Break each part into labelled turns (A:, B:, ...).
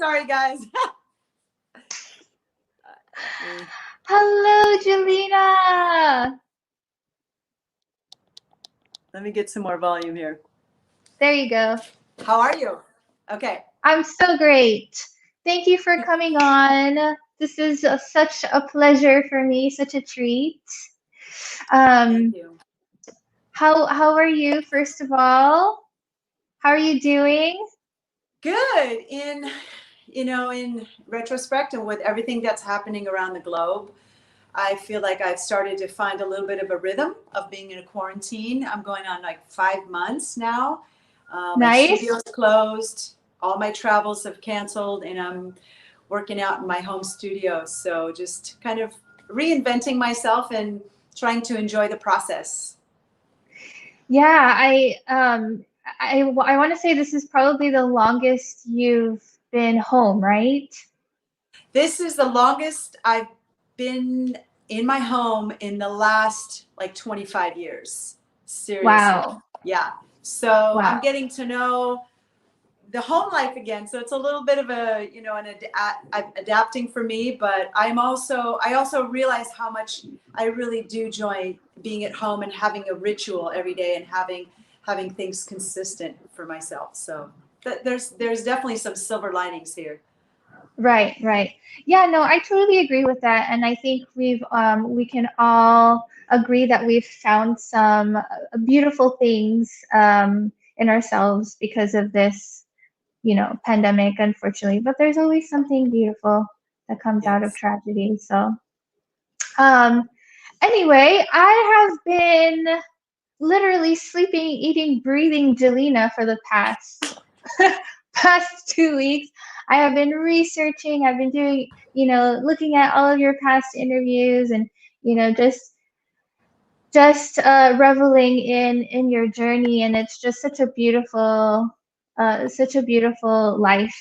A: Sorry, guys.
B: Hello, JILLINA.
A: Let me get some more volume here.
B: There you go.
A: How are you? Okay.
B: I'm so great. Thank you for coming on. This is such a pleasure for me, such a treat.
A: Thank you.
B: How are you, first of all? How are you doing?
A: Good. In retrospect and with everything that's happening around the globe, I feel like I've started to find a little bit of a rhythm of being in a quarantine. I'm going on like 5 months now. My
B: Nice.
A: studio's closed. All my travels have canceled, and I'm working out in my home studio. So just kind of reinventing myself and trying to enjoy the process.
B: Yeah, I want to say this is probably the longest you've been home, right?
A: This is the longest I've been in my home in the last like 25 years. Seriously.
B: Wow.
A: Yeah. So
B: Wow.
A: I'm getting to know the home life again. So it's a little bit of a, adapting for me, but I also realize how much I really do enjoy being at home and having a ritual every day and having things consistent for myself. So there's definitely some silver linings here.
B: Right, right. Yeah, no, I totally agree with that. And I think we can all agree that we've found some beautiful things in ourselves because of this, pandemic, unfortunately. But there's always something beautiful that comes out of
A: Yes.
B: tragedy. So, anyway, I have been literally sleeping, eating, breathing JILLINA for the past 2 weeks. I have been researching, I've been doing, looking at all of your past interviews and, just reveling in your journey. And it's just such a beautiful life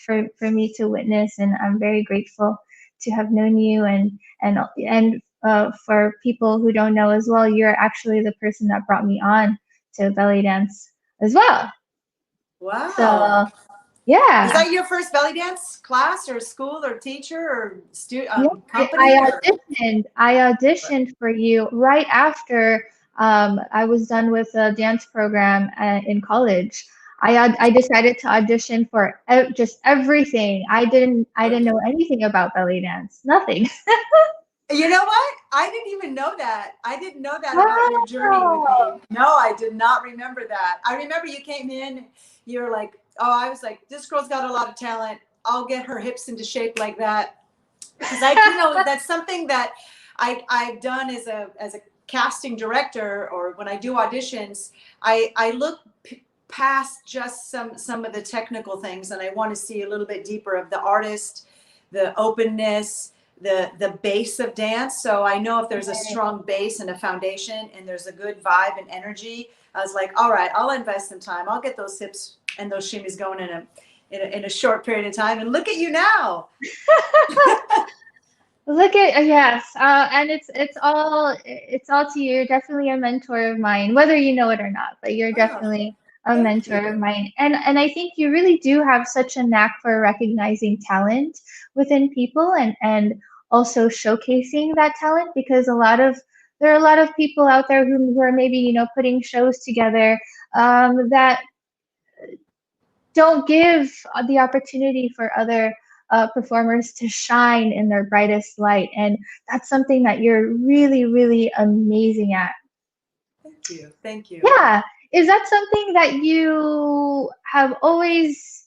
B: for me to witness. And I'm very grateful to have known you and for people who don't know as well, you're actually the person that brought me on to belly dance as well.
A: Wow.
B: So, yeah.
A: Was that your first belly dance class or school or teacher or company?
B: I auditioned for you right after I was done with a dance program in college. I decided to audition for just everything. I didn't know anything about belly dance. Nothing.
A: You know what? I didn't even know that. I didn't know that
B: Wow.
A: about your journey with me. No, I did not remember that. I remember you came in, you're like, oh, I was like, this girl's got a lot of talent. I'll get her hips into shape like that. Because that's something that I've done as a casting director, or when I do auditions, I look past just some of the technical things, and I want to see a little bit deeper of the artist, the openness, the base of dance. So I know if there's a strong base and a foundation and there's a good vibe and energy, I was like, all right, I'll invest some time. I'll get those hips and those shimmies going in a short period of time. And look at you now.
B: Look at yes, and it's all to you. You're definitely a mentor of mine, whether you know it or not. But you're definitely a mentor of mine, and I think you really do have such a knack for recognizing talent within people and also showcasing that talent, because there are a lot of people out there who are maybe putting shows together that don't give the opportunity for other performers to shine in their brightest light. And that's something that you're really, really amazing at.
A: Thank you. Thank you.
B: Yeah. Is that something that you have always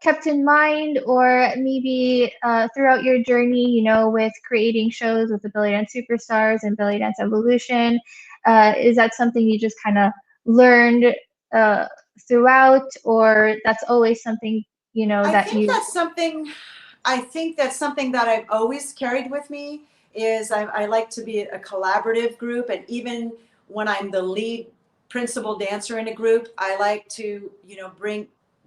B: kept in mind, or maybe throughout your journey, with creating shows with the Bellydance Superstars and Bellydance Evolution? Is that something you just kind of learned throughout, or that's always something
A: I think that's something that I've always carried with me. Is I like to be a collaborative group, and even when I'm the lead principal dancer in a group, I like to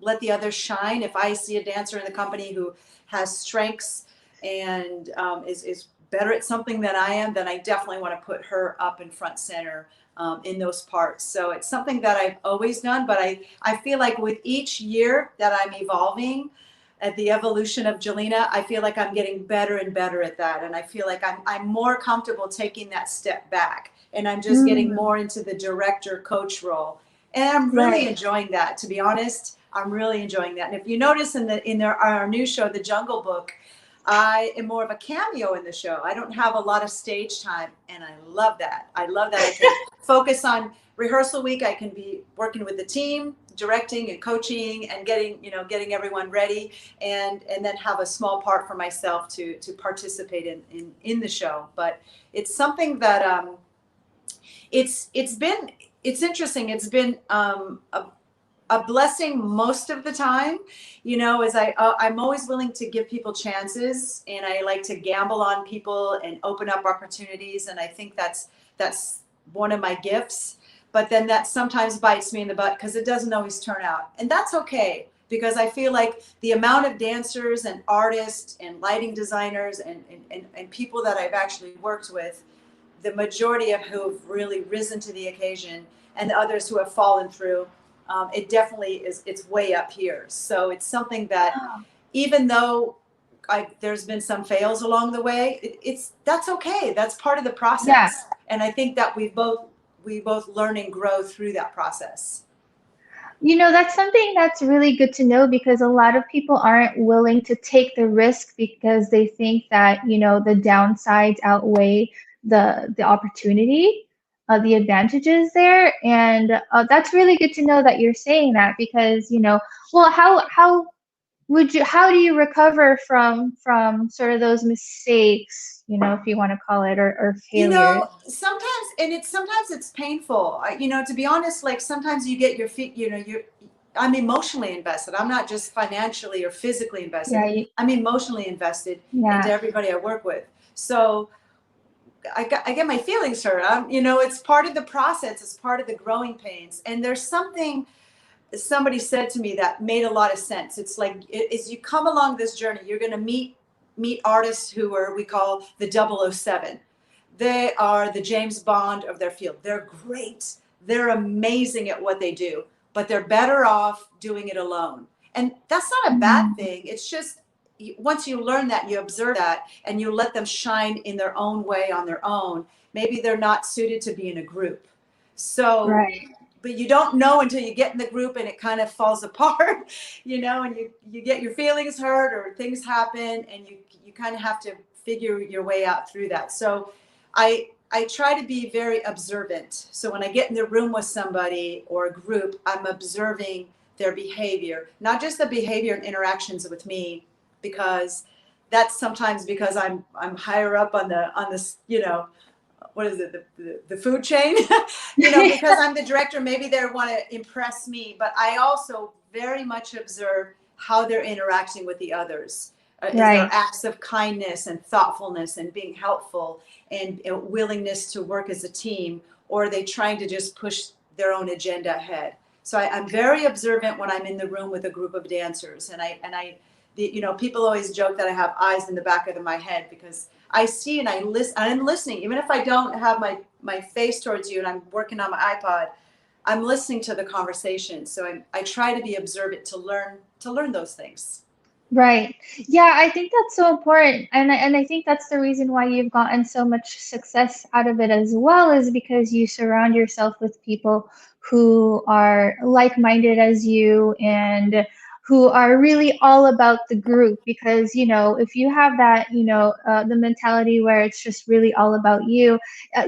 A: let the others shine. If I see a dancer in the company who has strengths and is better at something than I am, then I definitely want to put her up in front center. in those parts. So it's something that I've always done, but I feel like with each year that I'm evolving at the evolution of JILLINA, I feel like I'm getting better and better at that. And I feel like I'm more comfortable taking that step back, and I'm just getting more into the director coach role. And I'm really enjoying that, to be honest. I'm really enjoying that. And if you notice in our new show, The Jungle Book, I am more of a cameo in the show. I don't have a lot of stage time, and I love that. I love that I can focus on rehearsal week. I can be working with the team, directing and coaching, and getting everyone ready, and then have a small part for myself to participate in the show. But it's something that it's interesting. It's been a blessing most of the time, as I'm always willing to give people chances, and I like to gamble on people and open up opportunities. And I think that's one of my gifts, but then that sometimes bites me in the butt because it doesn't always turn out. And that's okay, because I feel like the amount of dancers and artists and lighting designers and people that I've actually worked with, the majority of who have really risen to the occasion, and the others who have fallen through, it definitely is. It's way up here. So it's something that, even though there's been some fails along the way, that's okay. That's part of the process.
B: Yeah.
A: And I think that we both learn and grow through that process.
B: That's something that's really good to know, because a lot of people aren't willing to take the risk because they think that, the downsides outweigh the opportunity, the advantages there. And that's really good to know that you're saying that, because, well, how do you recover from sort of those mistakes, if you want to call it, or failures?
A: Sometimes it's painful. To be honest, like sometimes you get your feet, I'm emotionally invested. I'm not just financially or physically invested.
B: Yeah,
A: I'm emotionally invested into everybody I work with. So I get my feelings hurt. It's part of the process. It's part of the growing pains. And there's something somebody said to me that made a lot of sense. It's like, as you come along this journey, you're going to meet artists who we call the 007. They are the James Bond of their field. They're great. They're amazing at what they do, but they're better off doing it alone. And that's not a bad thing. It's just, once you learn that, you observe that, and you let them shine in their own way on their own, maybe they're not suited to be in a group. So, but you don't know until you get in the group and it kind of falls apart, and you get your feelings hurt or things happen, and you kind of have to figure your way out through that. So I try to be very observant. So when I get in the room with somebody or a group, I'm observing their behavior, not just the behavior and interactions with me, because that's sometimes because I'm higher up on this, what is it, the food chain, because I'm the director, maybe they want to impress me, but I also very much observe how they're interacting with the others. Is there acts of kindness and thoughtfulness and being helpful and willingness to work as a team, or are they trying to just push their own agenda ahead? So I'm very observant when I'm in the room with a group of dancers, and people always joke that I have eyes in the back of my head, because I see and I listen. I'm listening, even if I don't have my face towards you and I'm working on my iPod. I'm listening to the conversation. So I try to be observant to learn those things.
B: Right. Yeah, I think that's so important. And I think that's the reason why you've gotten so much success out of it as well, is because you surround yourself with people who are like-minded as you, and who are really all about the group. Because, if you have that, the mentality where it's just really all about you,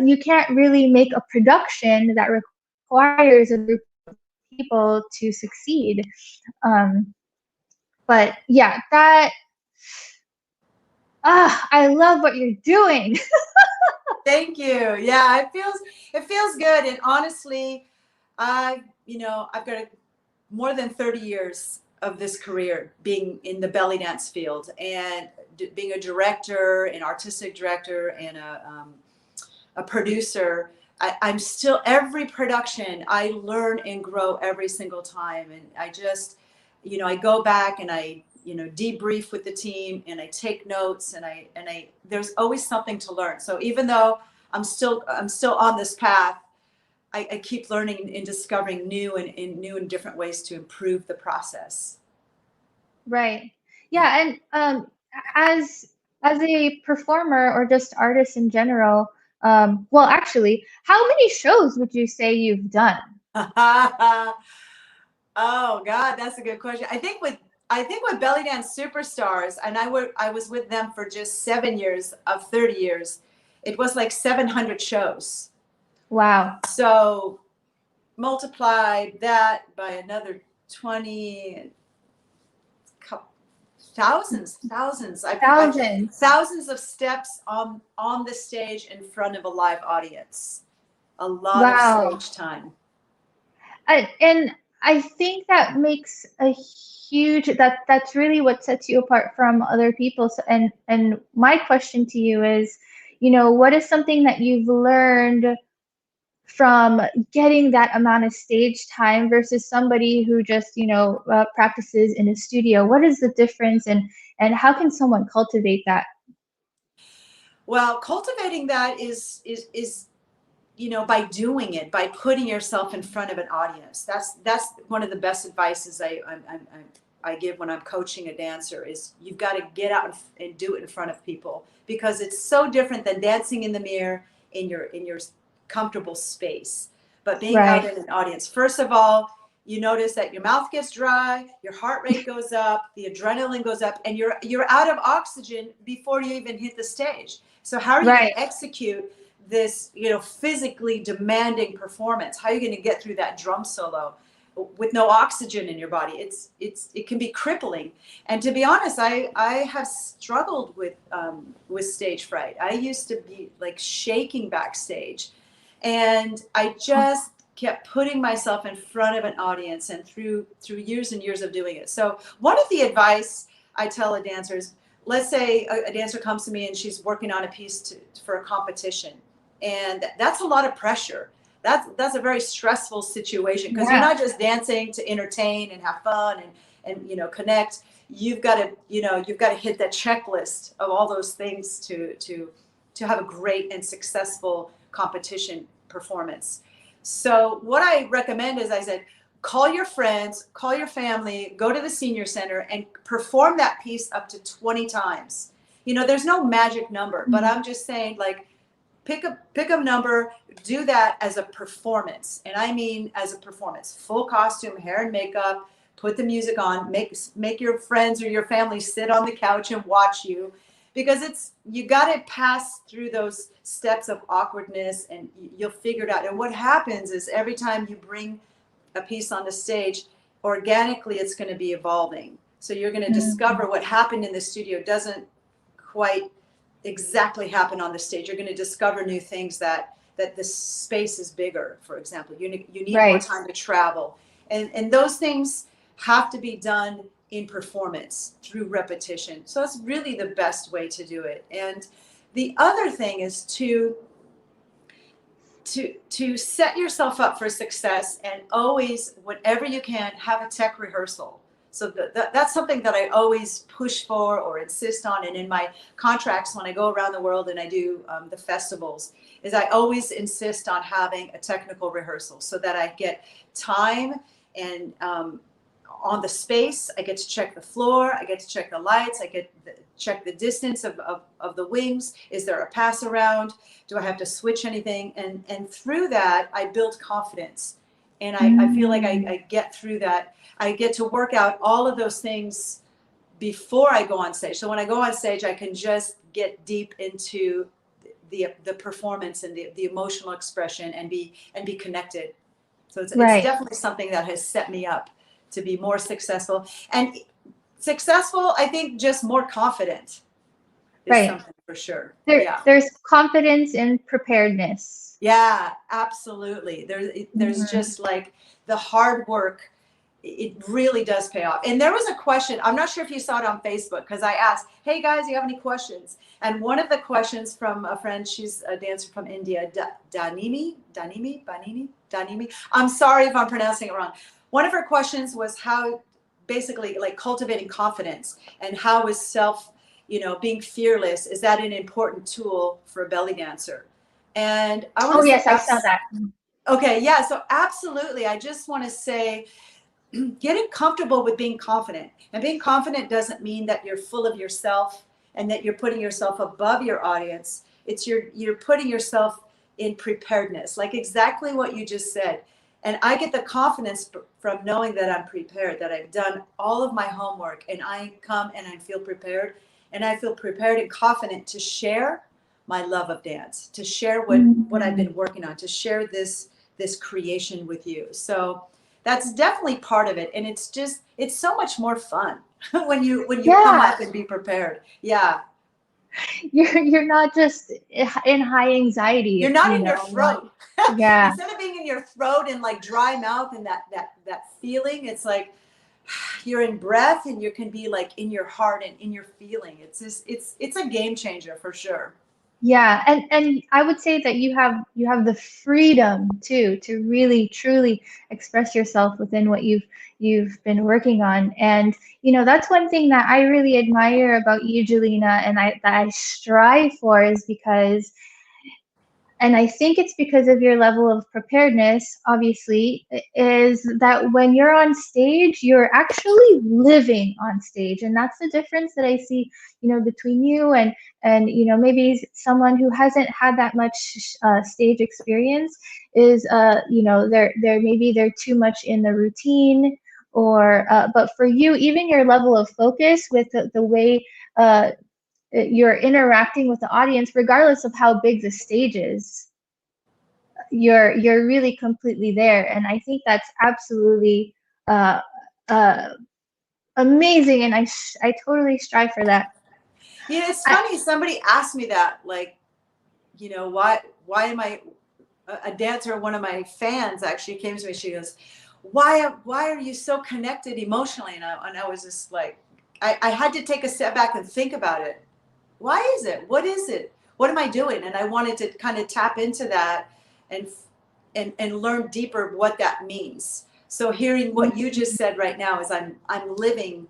B: you can't really make a production that requires a group of people to succeed. But yeah, I love what you're doing.
A: Thank you. Yeah, it feels good. And honestly, I've got more than 30 years of this career being in the belly dance field, and being a director, an artistic director, and a producer. I'm still, every production, I learn and grow every single time. And I just, I go back and I, debrief with the team, and I take notes, and there's always something to learn. So even though I'm still on this path, I keep learning and discovering new and different ways to improve the process.
B: Right. Yeah, and as a performer or just artist in general, well, actually, how many shows would you say you've done?
A: Oh God, that's a good question. I think with Bellydance Superstars, and I was with them for just 7 years of 30 years. It was like 700 shows.
B: Wow.
A: So multiply that by another 20, thousands.
B: Thousands.
A: Thousands of steps on the stage in front of a live audience. A lot of
B: Wow.
A: stage time.
B: And I think that makes a huge, that's really what sets you apart from other people. So, and my question to you is, what is something that you've learned from getting that amount of stage time versus somebody who just, practices in a studio? What is the difference, and how can someone cultivate that?
A: Well, cultivating that is by doing it, by putting yourself in front of an audience. That's one of the best advices I give when I'm coaching a dancer is you've got to get out and do it in front of people, because it's so different than dancing in the mirror in your comfortable space. But being out in an audience, first of all, you notice that your mouth gets dry, your heart rate goes up, the adrenaline goes up, and you're out of oxygen before you even hit the stage. So how are you going to execute this, physically demanding performance? How are you going to get through that drum solo with no oxygen in your body? It can be crippling. And to be honest, I have struggled with stage fright. I used to be like shaking backstage, and I just kept putting myself in front of an audience, and through years and years of doing it. So one of the advice I tell a dancer is, let's say a dancer comes to me and she's working on a piece for a competition, and that's a lot of pressure. That's a very stressful situation, because you're not just dancing to entertain and have fun and connect. You've got to hit that checklist of all those things to have a great and successful competition performance. So what I recommend is, I said, call your friends, call your family, go to the senior center and perform that piece up to 20 times. There's no magic number, but I'm just saying, like, pick a number, do that as a performance. And I mean as a performance, full costume, hair and makeup, put the music on, make your friends or your family sit on the couch and watch you, because you got to pass through those steps of awkwardness, and you'll figure it out. And what happens is, every time you bring a piece on the stage, organically it's going to be evolving. So you're going to discover what happened in the studio doesn't quite exactly happen on the stage. You're going to discover new things, that the space is bigger, for example. You need more time to travel. And those things have to be done in performance through repetition. So it's really the best way to do it. And the other thing is to set yourself up for success, and always, whenever you can, have a tech rehearsal. So that's something that I always push for or insist on. And in my contracts, when I go around the world and I do the festivals, is I always insist on having a technical rehearsal, so that I get time and on the space. I get to check the floor, I get to check the lights, I get to check the distance of the wings. Is there a pass around? Do I have to switch anything? And through that, I build confidence. And I feel like I get through that. I get to work out all of those things before I go on stage. So when I go on stage, I can just get deep into the performance and the emotional expression, and be connected. So it's definitely something that has set me up to be more successful. And successful, I think, just more confident is something for sure.
B: There's confidence in preparedness.
A: Yeah, absolutely. There's just like the hard work. It really does pay off. And there was a question, I'm not sure if you saw it on Facebook, because I asked, hey guys, do you have any questions? And one of the questions from a friend, she's a dancer from India, Danimi. I'm sorry if I'm pronouncing it wrong. One of her questions was how, basically, like, cultivating confidence, and how is being fearless, is that an important tool for a belly dancer? And I want to
B: yes, I saw that.
A: Okay, yeah, so absolutely. I just want to say, getting comfortable with being confident. And being confident doesn't mean that you're full of yourself and that you're putting yourself above your audience. It's you're putting yourself in preparedness, like exactly what you just said. And I get the confidence from knowing that I'm prepared, that I've done all of my homework, and I come and I feel prepared, and I feel prepared and confident to share my love of dance, to share what I've been working on, to share this creation with you. So that's definitely part of it, and it's so much more fun when you come
B: Yeah,
A: up and be prepared. Yeah,
B: you're not just in high
A: you're
B: anxiety,
A: not
B: you
A: in your
B: know, like,
A: throat.
B: yeah.
A: Instead of being in your throat and like dry mouth and that feeling, it's like you're in breath, and you can be like in your heart and in your feeling. It's just it's a game changer for sure.
B: Yeah, and I would say that you have the freedom too to really truly express yourself within what you've been working on. And that's one thing that I really admire about you, Jillina, and that I strive for, is because, and I think it's because of your level of preparedness, obviously, is that when you're on stage, you're actually living on stage. And that's the difference that I see, between you and maybe someone who hasn't had that much stage experience, is they're maybe they're too much in the routine, or but for you, even your level of focus with the way you're interacting with the audience, regardless of how big the stage is, you're really completely there. And I think that's absolutely uh, uh, amazing, and I totally strive for that.
A: It's
B: I,
A: funny. Somebody asked me that, like, why am I a dancer? One of my fans actually came to me. She goes, why are you so connected emotionally? And I was just like, I had to take a step back and think about it. Why is it? What is it? What am I doing? And I wanted to kind of tap into that and and learn deeper what that means. So hearing what you just said right now is I'm living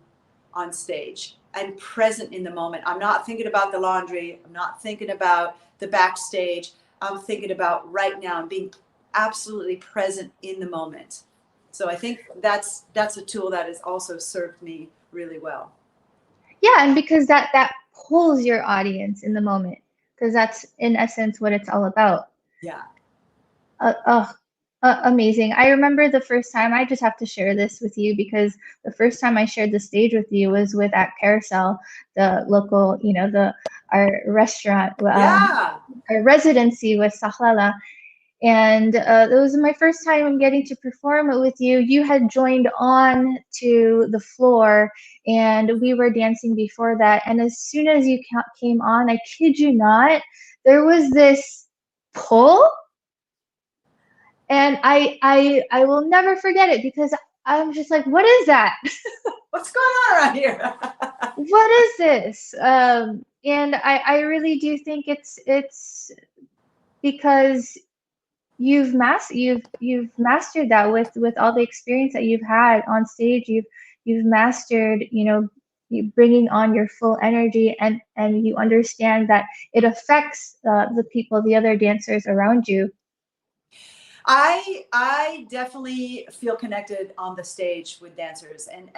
A: on stage. I'm present in the moment. I'm not thinking about the laundry. I'm not thinking about the backstage. I'm thinking about right now and being absolutely present in the moment. So I think that's a tool that has also served me really well.
B: yeah, and because that pulls your audience in the moment, because that's in essence what it's all about.
A: Yeah.
B: Oh, amazing. I remember the first time, I just have to share this with you, because the first time I shared the stage with you was with at Carousel, the local, our restaurant,
A: Yeah.
B: our residency with Sahlala. And it was my first time getting to perform it with you. You had joined on to the floor, and we were dancing before that. And as soon as you came on, I kid you not, there was this pull, and I will never forget it, because I'm just like, what is that?
A: What's going on around here?
B: What is this? And I really do think it's because you've mastered that with all the experience that you've had on stage. You've mastered, you bringing on your full energy, and you understand that it affects the people, the other dancers around you.
A: I definitely feel connected on the stage with dancers, and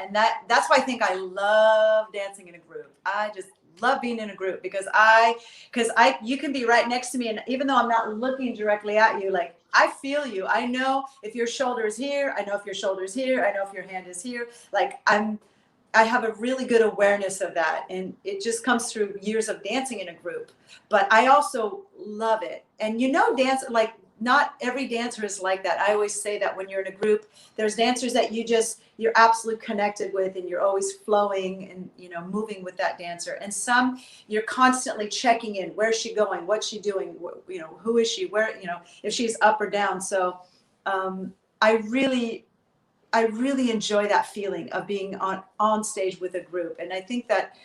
A: that's why I think I love dancing in a group. I just love being in a group because I you can be right next to me, and even though I'm not looking directly at you, like I feel you. I know if your shoulder is here. I know if your shoulder is here. I know if your hand is here. Like I have a really good awareness of that, and it just comes through years of dancing in a group. But I also love it, and dance, like not every dancer is like that. I always say that when you're in a group, there's dancers that you're absolutely connected with, and you're always flowing and moving with that dancer, and some you're constantly checking in. Where's she going? What's she doing? Who is she? Where, if she's up or down. So um, I really I really enjoy that feeling of being on stage with a group. And I think that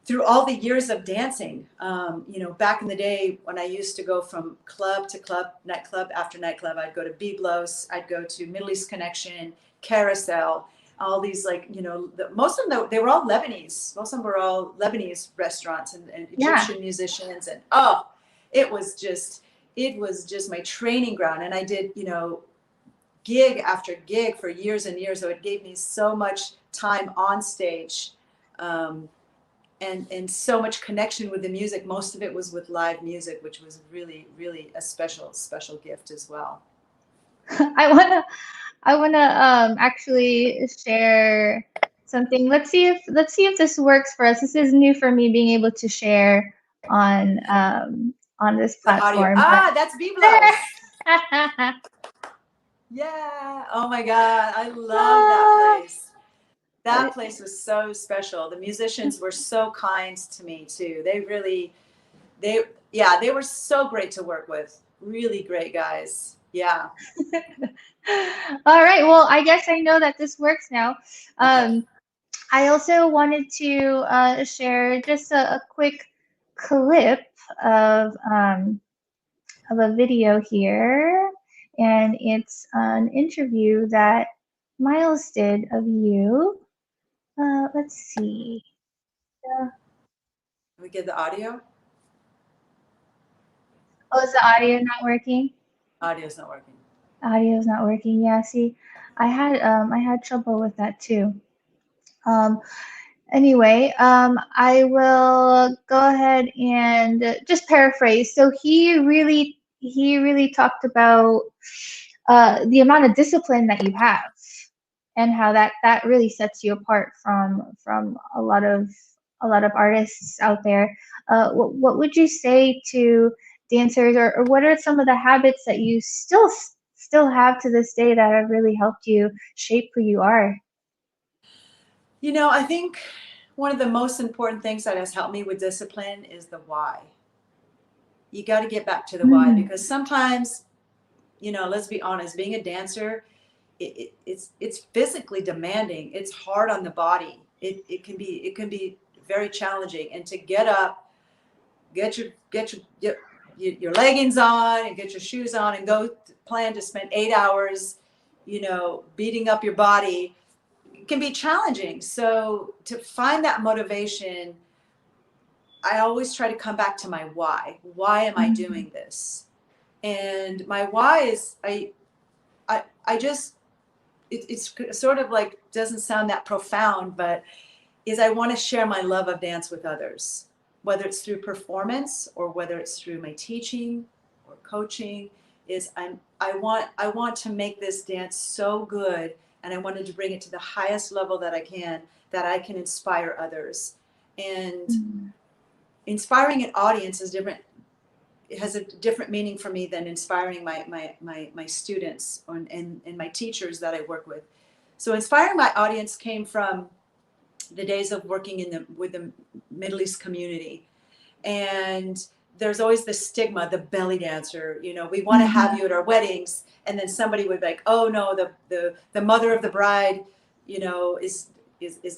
A: through all the years of dancing, back in the day when I used to go from club to club, nightclub after nightclub, I'd go to Biblos, I'd go to Middle East Connection, Carousel, all these, like, most of them, they were all Lebanese. Most of them were all Lebanese restaurants and
B: Yeah.
A: Egyptian musicians. And, oh, it was just, it was just my training ground. And I did, you know, gig after gig for years and years. So it gave me so much time on stage, and so much connection with the music. Most of it was with live music, which was really, really a special, special gift as well.
B: I wanna actually share something. Let's see if this works for us. This is new for me, being able to share on this
A: The audio.
B: platform.
A: Ah, that's Biblos. Yeah. Oh my God. I love that place. That place was so special. The musicians were so kind to me too. They really, yeah, they were so great to work with. Really great guys. Yeah.
B: All right. Well, I guess I know that this works now.
A: Okay.
B: I also wanted to share just a quick clip of a video here, and it's an interview that Miles did of you. Let's see.
A: We get the audio.
B: Oh, is the audio not working?
A: Audio's not working.
B: Audio's not working. Yeah, see, I had trouble with that too. Um, anyway, I will go ahead and just paraphrase. So he really talked about the amount of discipline that you have, and how that really sets you apart from a lot of artists out there. What would you say to dancers, or what are some of the habits that you still have to this day that have really helped you shape who you are?
A: You know, I think one of the most important things that has helped me with discipline is the why. You got to get back to the why,
B: Mm,
A: because sometimes, you know, let's be honest, being a dancer, it's physically demanding. It's hard on the body. It can be very challenging. And to get up, get your leggings on and get your shoes on and go plan to spend 8 hours, you know, beating up your body, can be challenging. So to find that motivation, I always try to come back to my why. Why am I
B: mm,
A: doing this? And my why is I just it's sort of like, doesn't sound that profound, but is I want to share my love of dance with others, whether it's through performance or whether it's through my teaching or coaching. Is I want to make this dance so good, and I wanted to bring it to the highest level that I can, that I can inspire others. And
B: mm.
A: inspiring an audience is different. It has a different meaning for me than inspiring my students and my teachers that I work with. So inspiring my audience came from the days of working with the Middle East community. And there's always the stigma, the belly dancer, you know, we want to have
B: Mhm.
A: you at our weddings. And then somebody would be like, oh no, the mother of the bride, you know, is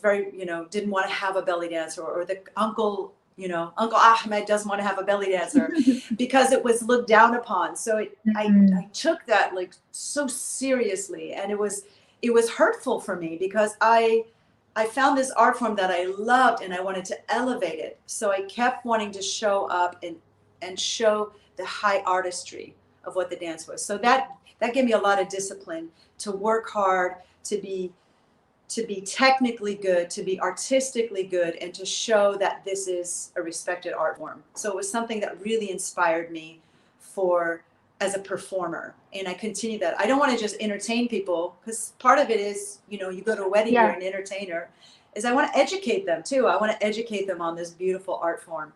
A: very, you know, didn't want to have a belly dancer, or the uncle, you know, Uncle Ahmed doesn't want to have a belly dancer, because it was looked down upon. So
B: Mhm.
A: I took that like so seriously, and it was hurtful for me, because I found this art form that I loved, and I wanted to elevate it. So I kept wanting to show up and show the high artistry of what the dance was. So that gave me a lot of discipline to work hard, to be technically good, to be artistically good, and to show that this is a respected art form. So it was something that really inspired me for as a performer. And I continue that. I don't want to just entertain people, because part of it is, you know, you go to a wedding, you're
B: Yeah.
A: an entertainer, is I want to educate them too. I want to educate them on this beautiful art form.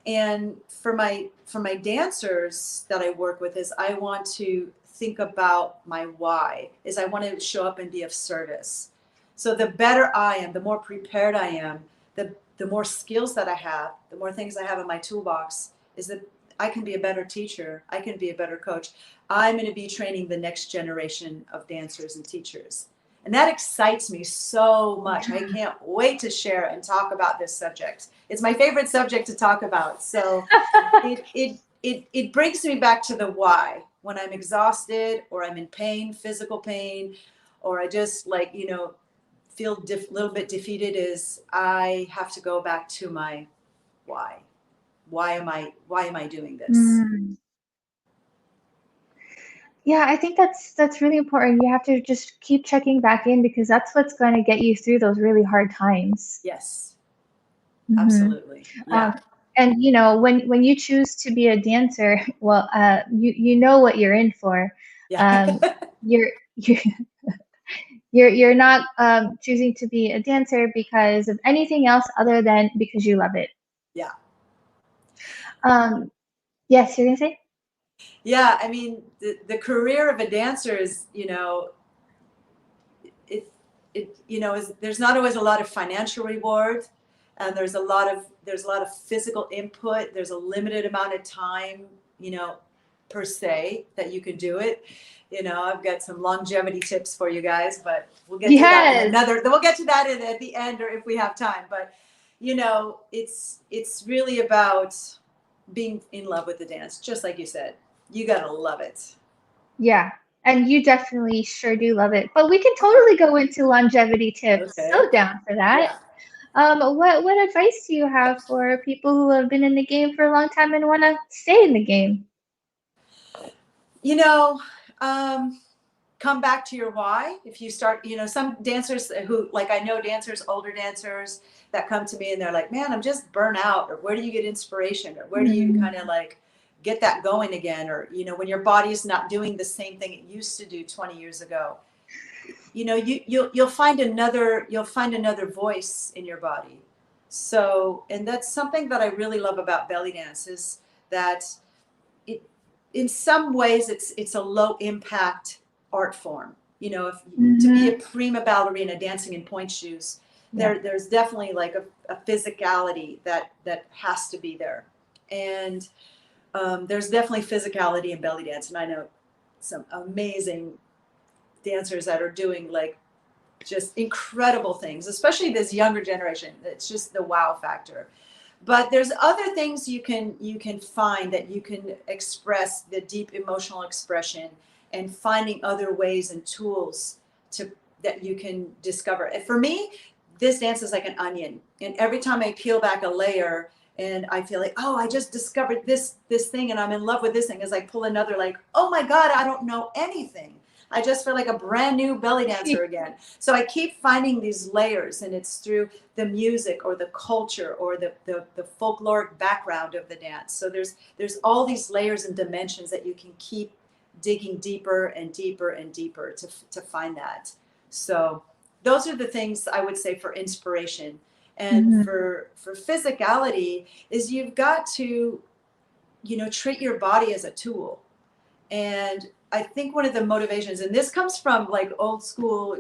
A: And for my dancers that I work with, is I want to think about my why, is I want to show up and be of service. So the better I am, the more prepared I am, the more skills that I have, the more things I have in my toolbox, is that I can be a better teacher, I can be a better coach. I'm going to be training the next generation of dancers and teachers. And that excites me so much. I can't wait to share and talk about this subject. It's my favorite subject to talk about. So it brings me back to the why. When I'm exhausted, or I'm in pain, physical pain, or I just, like, you know, feel little bit defeated, is I have to go back to my why. Why am I doing this?
B: Mm. Yeah, I think that's really important. You have to just keep checking back in because that's what's going to get you through those really hard times.
A: Yes,
B: Hmm.
A: absolutely.
B: Um,
A: Yeah.
B: and when you choose to be a dancer, well, you know what you're in for.
A: Yeah.
B: Um, you're you you're not choosing to be a dancer because of anything else other than because you love it.
A: Yeah.
B: Um, yes, you're gonna say?
A: Yeah. I mean, the career of a dancer is, it, there's not always a lot of financial reward, and there's a lot of physical input. There's a limited amount of time, you know, per se that you can do it. I've got some longevity tips for you guys, but we'll get to that in
B: Yes.
A: another. We'll get to that at the end, or if we have time. But it's really about being in love with the dance, just like you said. You gotta love it.
B: Yeah, and you definitely sure do love it. But we can totally go into longevity tips.
A: Okay.
B: So down for that.
A: Yeah.
B: What advice do you have for people who have been in the game for a long time and want to stay in the game?
A: You know, um, come back to your why. If you start, some dancers who, like, I know dancers, older dancers that come to me and they're like, man, I'm just burnt out. Or where do you get inspiration? Or where do you
B: Mm,
A: kind of like get that going again? Or, when your body's not doing the same thing it used to do 20 years ago, you'll find another voice in your body. So, and that's something that I really love about belly dance is that it, in some ways it's a low impact art form. If to be a
B: mhm.
A: prima ballerina dancing in point shoes,
B: Yeah.
A: there's definitely like a physicality that has to be there. And there's definitely physicality in belly dance, and I know some amazing dancers that are doing like just incredible things, especially this younger generation. It's just the wow factor. But there's other things you can find that you can express the deep emotional expression, and finding other ways and tools to that you can discover. And for me, this dance is like an onion, and every time I peel back a layer and I feel like, oh, I just discovered this thing and I'm in love with this thing, as I pull another, like, oh my god, I don't know anything. I just feel like a brand new belly dancer again. So I keep finding these layers, and it's through the music or the culture or the folkloric background of the dance. So there's all these layers and dimensions that you can keep digging deeper and deeper and deeper to find that. So those are the things I would say for inspiration. And
B: Mhm.
A: for physicality is you've got to, treat your body as a tool. And I think one of the motivations, and this comes from like old school,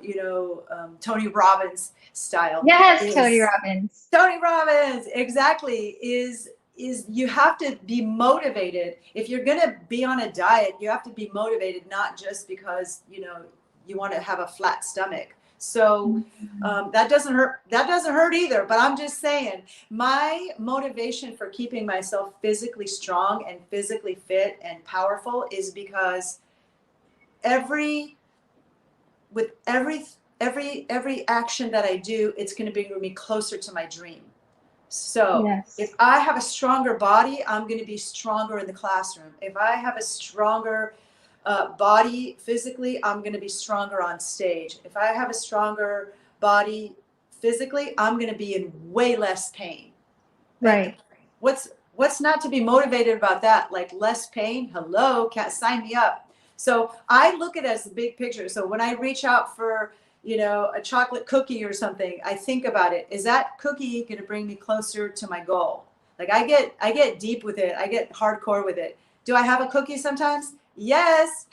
A: Tony Robbins style,
B: Yes, Tony
A: is
B: Robbins.
A: Tony Robbins, exactly, is you have to be motivated. If you're going to be on a diet, you have to be motivated, not just because, you want to have a flat stomach. So
B: Mhm.
A: that doesn't hurt. That doesn't hurt either. But I'm just saying, my motivation for keeping myself physically strong and physically fit and powerful is because every with every action that I do, it's going to bring me closer to my dream. So if
B: Yes.
A: I have a stronger body, I'm going to be stronger in the classroom. If I have a stronger body physically, I'm going to be stronger on stage. If I have a stronger body physically, I'm going to be in way less pain. And
B: Right.
A: what's not to be motivated about that? Like, less pain? Hello, can't sign me up. So I look at it as the big picture. So when I reach out for, a chocolate cookie or something, I think about it. Is that cookie going to bring me closer to my goal? Like, I get deep with it. I get hardcore with it. Do I have a cookie sometimes? Yes,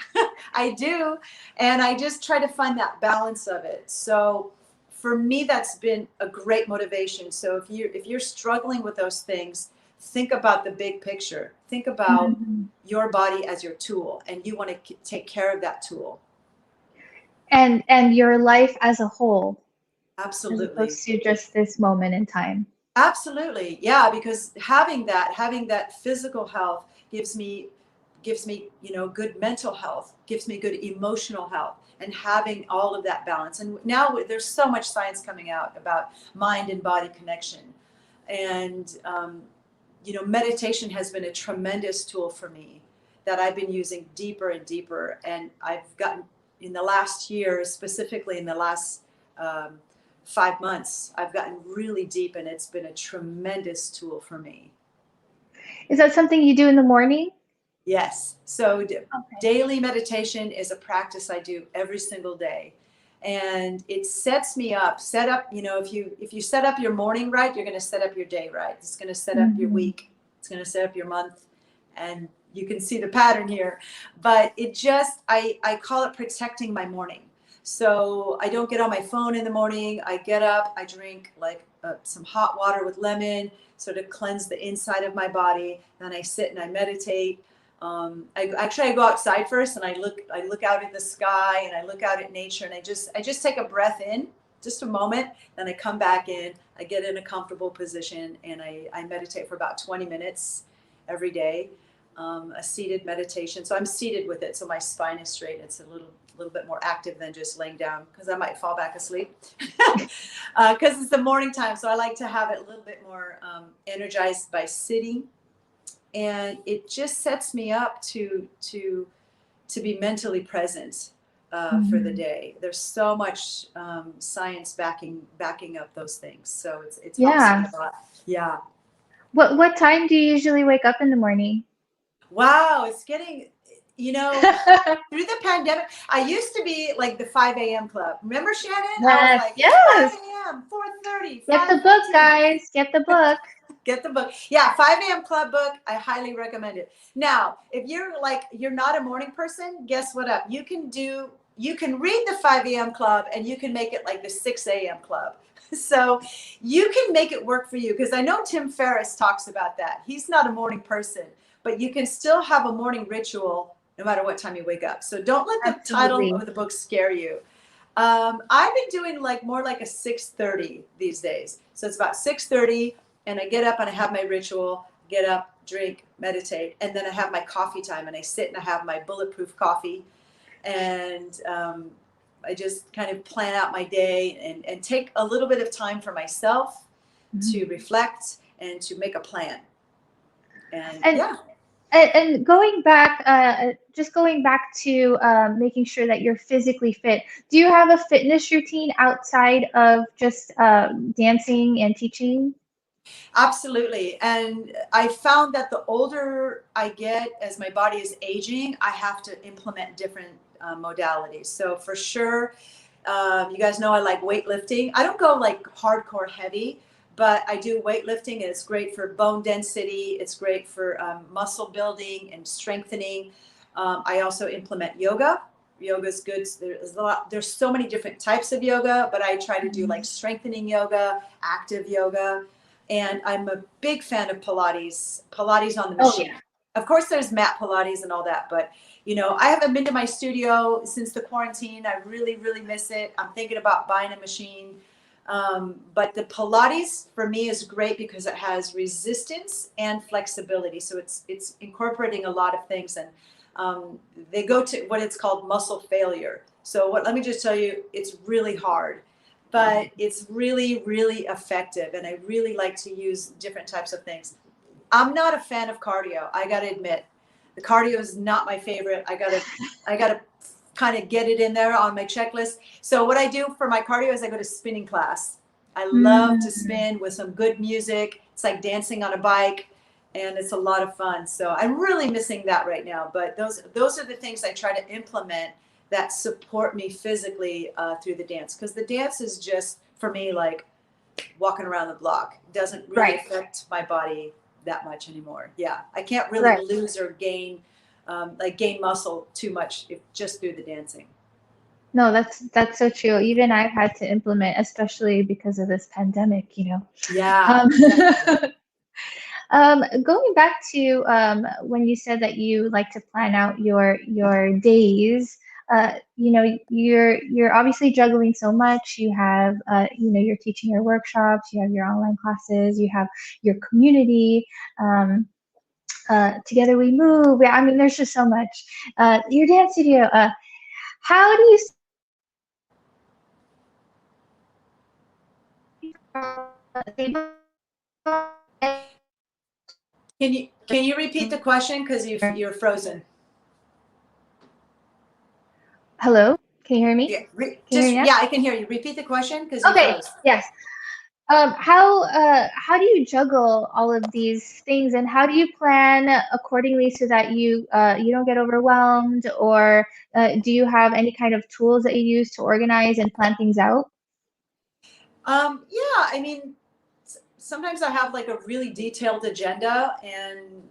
A: I do. And I just try to find that balance of it. So for me, that's been a great motivation. So if you're struggling with those things, think about the big picture. Think about
B: Mhm.
A: your body as your tool, and you want to take care of that tool.
B: And your life as a whole, as
A: Absolutely.
B: opposed to just this moment in time.
A: Absolutely. Yeah, because having that physical health gives me, good mental health, gives me good emotional health, and having all of that balance. And now there's so much science coming out about mind and body connection. And meditation has been a tremendous tool for me. that I've been using deeper and deeper. And I've gotten, in the last year, specifically in the last 5 months, I've gotten really deep, and it's been a tremendous tool for me.
B: Is that something you do in the morning?
A: Yes. So
B: Okay.
A: daily meditation is a practice I do every single day. And it sets me up, you know, if you set up your morning right, you're going to set up your day right. It's going to set up your week. It's going to set up your month. And you can see the pattern here. But it just, I call it protecting my morning. So I don't get on my phone in the morning. I get up, I drink like some hot water with lemon, sort of cleanse the inside of my body. Then I sit and I meditate. I go outside first, and I look out at the sky, and I look out at nature, and I just take a breath in, just a moment. Then I come back in, I get in a comfortable position, and I meditate for about 20 minutes every day, a seated meditation. So I'm seated with it, so my spine is straight. It's a little bit more active than just laying down, because I might fall back asleep because it's the morning time. So I like to have it a little bit more energized by sitting. And it just sets me up to be mentally present for the day. There's so much science backing up those things, so it's
B: Yeah.
A: helps me a lot. Yeah.
B: What time do you usually wake up in the morning?
A: Wow, it's getting, you know, through the pandemic, I used to be like the 5 a.m. club. Remember, Shannon? I was like,
B: Yes.
A: 5 a.m., 4:30.
B: Get the book, guys. Get the book.
A: Get the book. Yeah, 5 a.m. club book. I highly recommend it. Now, if you're not a morning person, guess what up? You can read the 5 a.m. club, and you can make it like the 6 a.m. club. So you can make it work for you, because I know Tim Ferriss talks about that. He's not a morning person, but you can still have a morning ritual no matter what time you wake up. So don't let the title of the book scare you. I've been doing more like a 6:30 these days. So it's about 6:30. And I get up and I have my ritual, get up, drink, meditate. And then I have my coffee time, and I sit and I have my bulletproof coffee. And I just kind of plan out my day and take a little bit of time for myself to reflect and to make a plan. And yeah.
B: And going back, just going back to making sure that you're physically fit, do you have a fitness routine outside of just dancing and teaching?
A: Absolutely. And I found that the older I get, as my body is aging, I have to implement different modalities. So for sure, you guys know I like weightlifting. I don't go like hardcore heavy, but I do weightlifting, and it's great for bone density. It's great for muscle building and strengthening. I also implement yoga. Yoga is good. There's so many different types of yoga, but I try to do like strengthening yoga, active yoga. And I'm a big fan of Pilates on the machine.
B: Oh, yeah.
A: Of course, there's mat Pilates and all that, but I haven't been to my studio since the quarantine. I really, really miss it. I'm thinking about buying a machine. But the Pilates for me is great because it has resistance and flexibility. So it's incorporating a lot of things, and they go to what it's called muscle failure. So let me just tell you, it's really hard, but it's really, really effective. And I really like to use different types of things. I'm not a fan of cardio. I got to admit, the cardio is not my favorite. I gotta kind of get it in there on my checklist. So what I do for my cardio is I go to spinning class. I love to spin with some good music. It's like dancing on a bike, and it's a lot of fun. So I'm really missing that right now. But those are the things I try to implement that support me physically through the dance, because the dance is just for me like walking around the block. It doesn't really affect my body that much anymore. Yeah, I can't really lose or gain muscle too much just through the dancing.
B: No, that's so true. Even I've had to implement, especially because of this pandemic,
A: Yeah.
B: Going back to when you said that you like to plan out your days, you're obviously juggling so much. You have, you're teaching your workshops, you have your online classes, you have your community. Together we move. I mean, there's just so much. Your dance studio. How do you?
A: Can you repeat the question, because you're frozen?
B: Hello, can you hear me?
A: Yeah,
B: Can you hear me now?
A: yeah, I can hear you. Repeat the question because you
B: Okay,
A: froze.
B: yes. How do you juggle all of these things, and how do you plan accordingly so that you don't get overwhelmed, or do you have any kind of tools that you use to organize and plan things out?
A: Yeah, I mean, sometimes I have like a really detailed agenda, and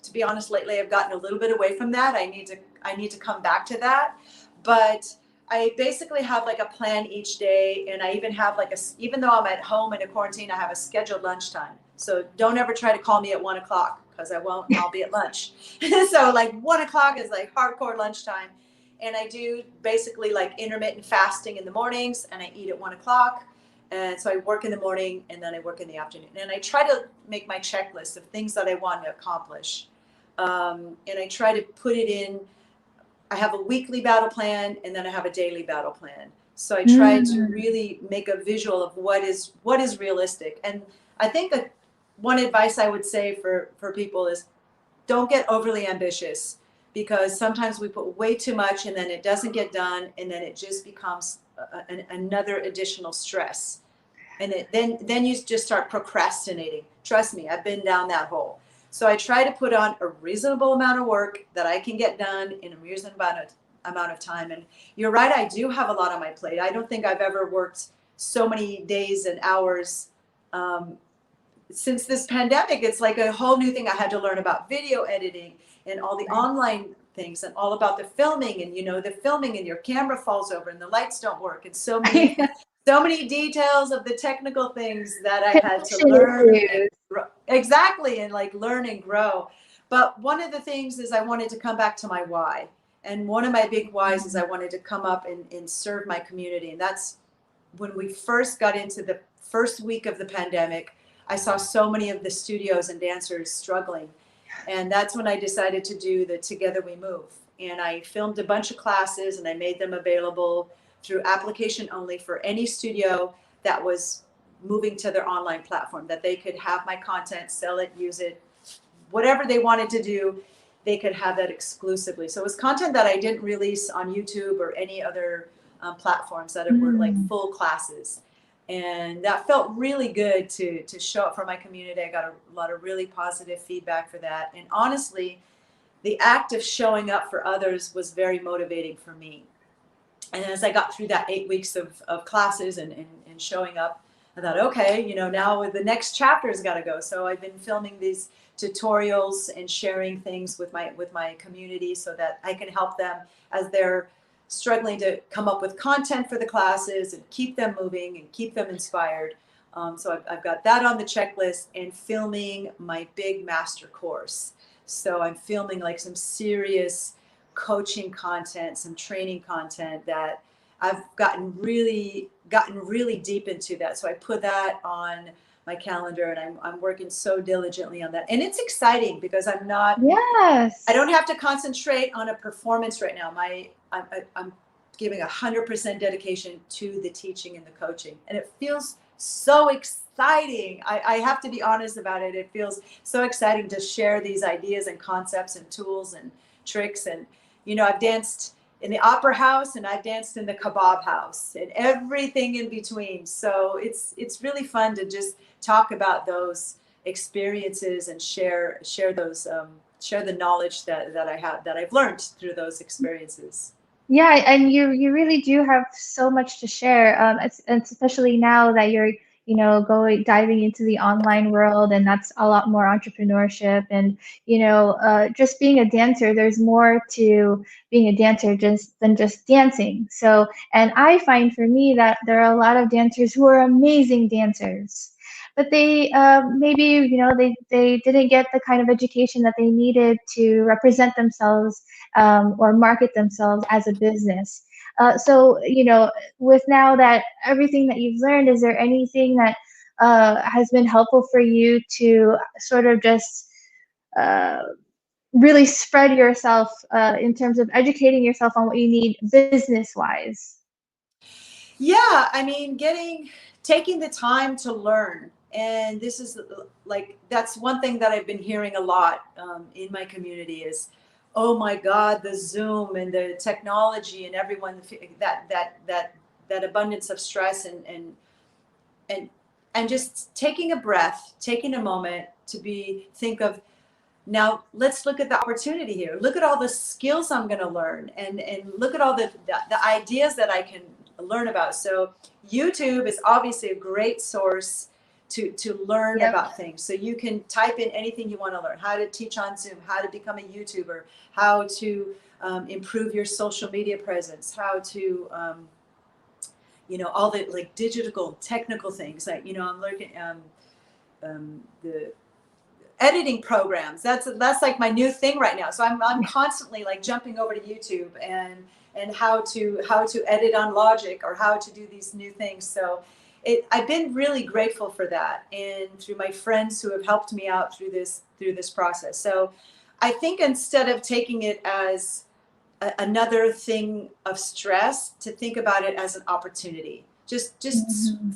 A: to be honest, lately I've gotten a little bit away from that. I need to come back to that, but I basically have like a plan each day, and I even have like even though I'm at home in a quarantine, I have a scheduled lunchtime. So don't ever try to call me at 1 o'clock because I won't. I'll be at lunch. So like 1 o'clock is like hardcore lunchtime, and I do basically like intermittent fasting in the mornings, and I eat at 1 o'clock. And so I work in the morning and then I work in the afternoon. And I try to make my checklist of things that I want to accomplish. And I try to put it in. I have a weekly battle plan and then I have a daily battle plan. So I try to
B: Mm,
A: really make a visual of what is realistic. And I think that one advice I would say for people is don't get overly ambitious, because sometimes we put way too much and then it doesn't get done and then it just becomes another additional stress, and then you just start procrastinating. Trust me, I've been down that hole. So I try to put on a reasonable amount of work that I can get done in a reasonable amount of time. And you're right, I do have a lot on my plate. I don't think I've ever worked so many days and hours um, since this pandemic. It's like a whole new thing. I had to learn about video editing and all the
B: right.
A: online things and all about the filming, and the filming and your camera falls over and the lights don't work, and so many details of the technical things that I had to
B: Connection
A: learn and
B: issues.
A: grow. Exactly, and like learn and grow. But one of the things is I wanted to come back to my why. And one of my big whys is I wanted to come up and serve my community. And that's when we first got into the first week of the pandemic. I saw so many of the studios and dancers struggling. And that's when I decided to do the Together We Move. And I filmed a bunch of classes and I made them available through application only for any studio that was moving to their online platform, that they could have my content, sell it, use it, whatever they wanted to do, they could have that exclusively. So it was content that I didn't release on YouTube or any other platforms, that it were like
B: Mm,
A: full classes. And that felt really good to show up for my community. I got a lot of really positive feedback for that. And honestly, the act of showing up for others was very motivating for me. And as I got through that 8 weeks of classes and showing up, I thought, okay, now the next chapter's got to go. So I've been filming these tutorials and sharing things with my community so that I can help them as they're struggling to come up with content for the classes and keep them moving and keep them inspired. So I've got that on the checklist, and filming my big master course. So I'm filming like some serious coaching content, some training content that I've gotten really deep into that. So I put that on my calendar, and I'm working so diligently on that. And it's exciting because I
B: yes.
A: don't have to concentrate on a performance right now. I'm giving 100% dedication to the teaching and the coaching, and it feels so exciting. I have to be honest about it. It feels so exciting to share these ideas and concepts and tools and tricks. And I've danced in the opera house and I've danced in the kebab house and everything in between. So it's really fun to just talk about those experiences and share those share the knowledge that I've learned through those experiences.
B: Yeah, and you really do have so much to share. It's especially now that you're going diving into the online world, and that's a lot more entrepreneurship. And just being a dancer, there's more to being a dancer just than just dancing. So, and I find for me that there are a lot of dancers who are amazing dancers, but they maybe they didn't get the kind of education that they needed to represent themselves or market themselves as a business. So, with now that everything that you've learned, is there anything that has been helpful for you to sort of just uh, really spread yourself in terms of educating yourself on what you need business wise?
A: Yeah, I mean, taking the time to learn. And this is like, that's one thing that I've been hearing a lot in my community is oh my God, the Zoom and the technology and everyone, that abundance of stress, and and just taking a breath, taking a moment to think of, now let's look at the opportunity here. Look at all the skills I'm going to learn, and look at all the ideas that I can learn about. So YouTube is obviously a great source to learn
B: Yep.
A: about things. So you can type in anything you want to learn: how to teach on Zoom, how to become a YouTuber, how to improve your social media presence, how to all the like digital technical things. Like, I'm looking the editing programs. That's like my new thing right now. So I'm constantly like jumping over to YouTube and how to edit on Logic, or how to do these new things. So I've been really grateful for that, and through my friends who have helped me out through this process. So I think instead of taking it as another thing of stress, to think about it as an opportunity. Just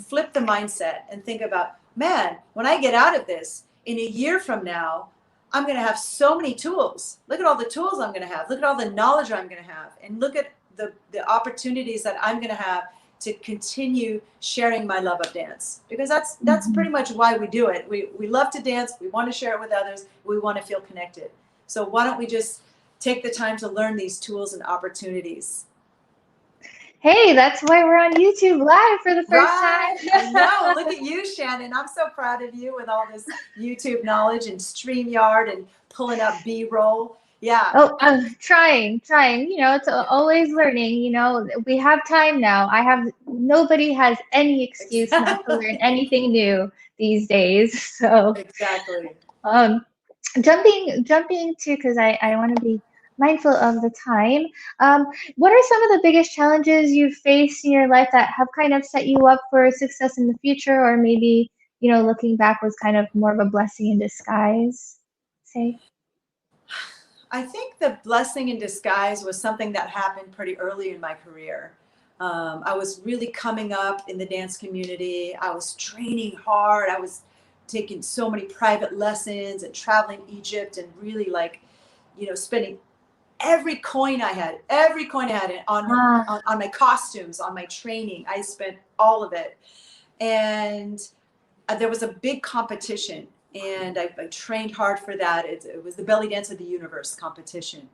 A: flip the mindset and think about, man, when I get out of this in a year from now, I'm going to have so many tools. Look at all the tools I'm going to have. Look at all the knowledge I'm going to have, and look at the opportunities that I'm going to have to continue sharing my love of dance, because that's pretty much why we do it. We love to dance. We want to share it with others. We want to feel connected. So why don't we just take the time to learn these tools and opportunities?
B: Hey, that's why we're on YouTube Live for the first
A: Right.
B: time.
A: I know. Look at you, Shannon. I'm so proud of you with all this YouTube knowledge and StreamYard and pulling up B-roll. Yeah.
B: Oh, I'm trying. It's always learning. We have time now. Nobody has any excuse not to learn
A: Exactly.
B: anything new these days. So,
A: Exactly.
B: um, jumping to, because I want to be mindful of the time. What are some of the biggest challenges you've faced in your life that have kind of set you up for success in the future, or maybe, looking back was kind of more of a blessing in disguise, say?
A: I think the blessing in disguise was something that happened pretty early in my career. I was really coming up in the dance community. I was training hard. I was taking so many private lessons and traveling Egypt, and really like, spending every coin I had on my costumes, on my training. I spent all of it. And there was a big competition, and I trained hard for that. It was the Bellydance of the Universe competition,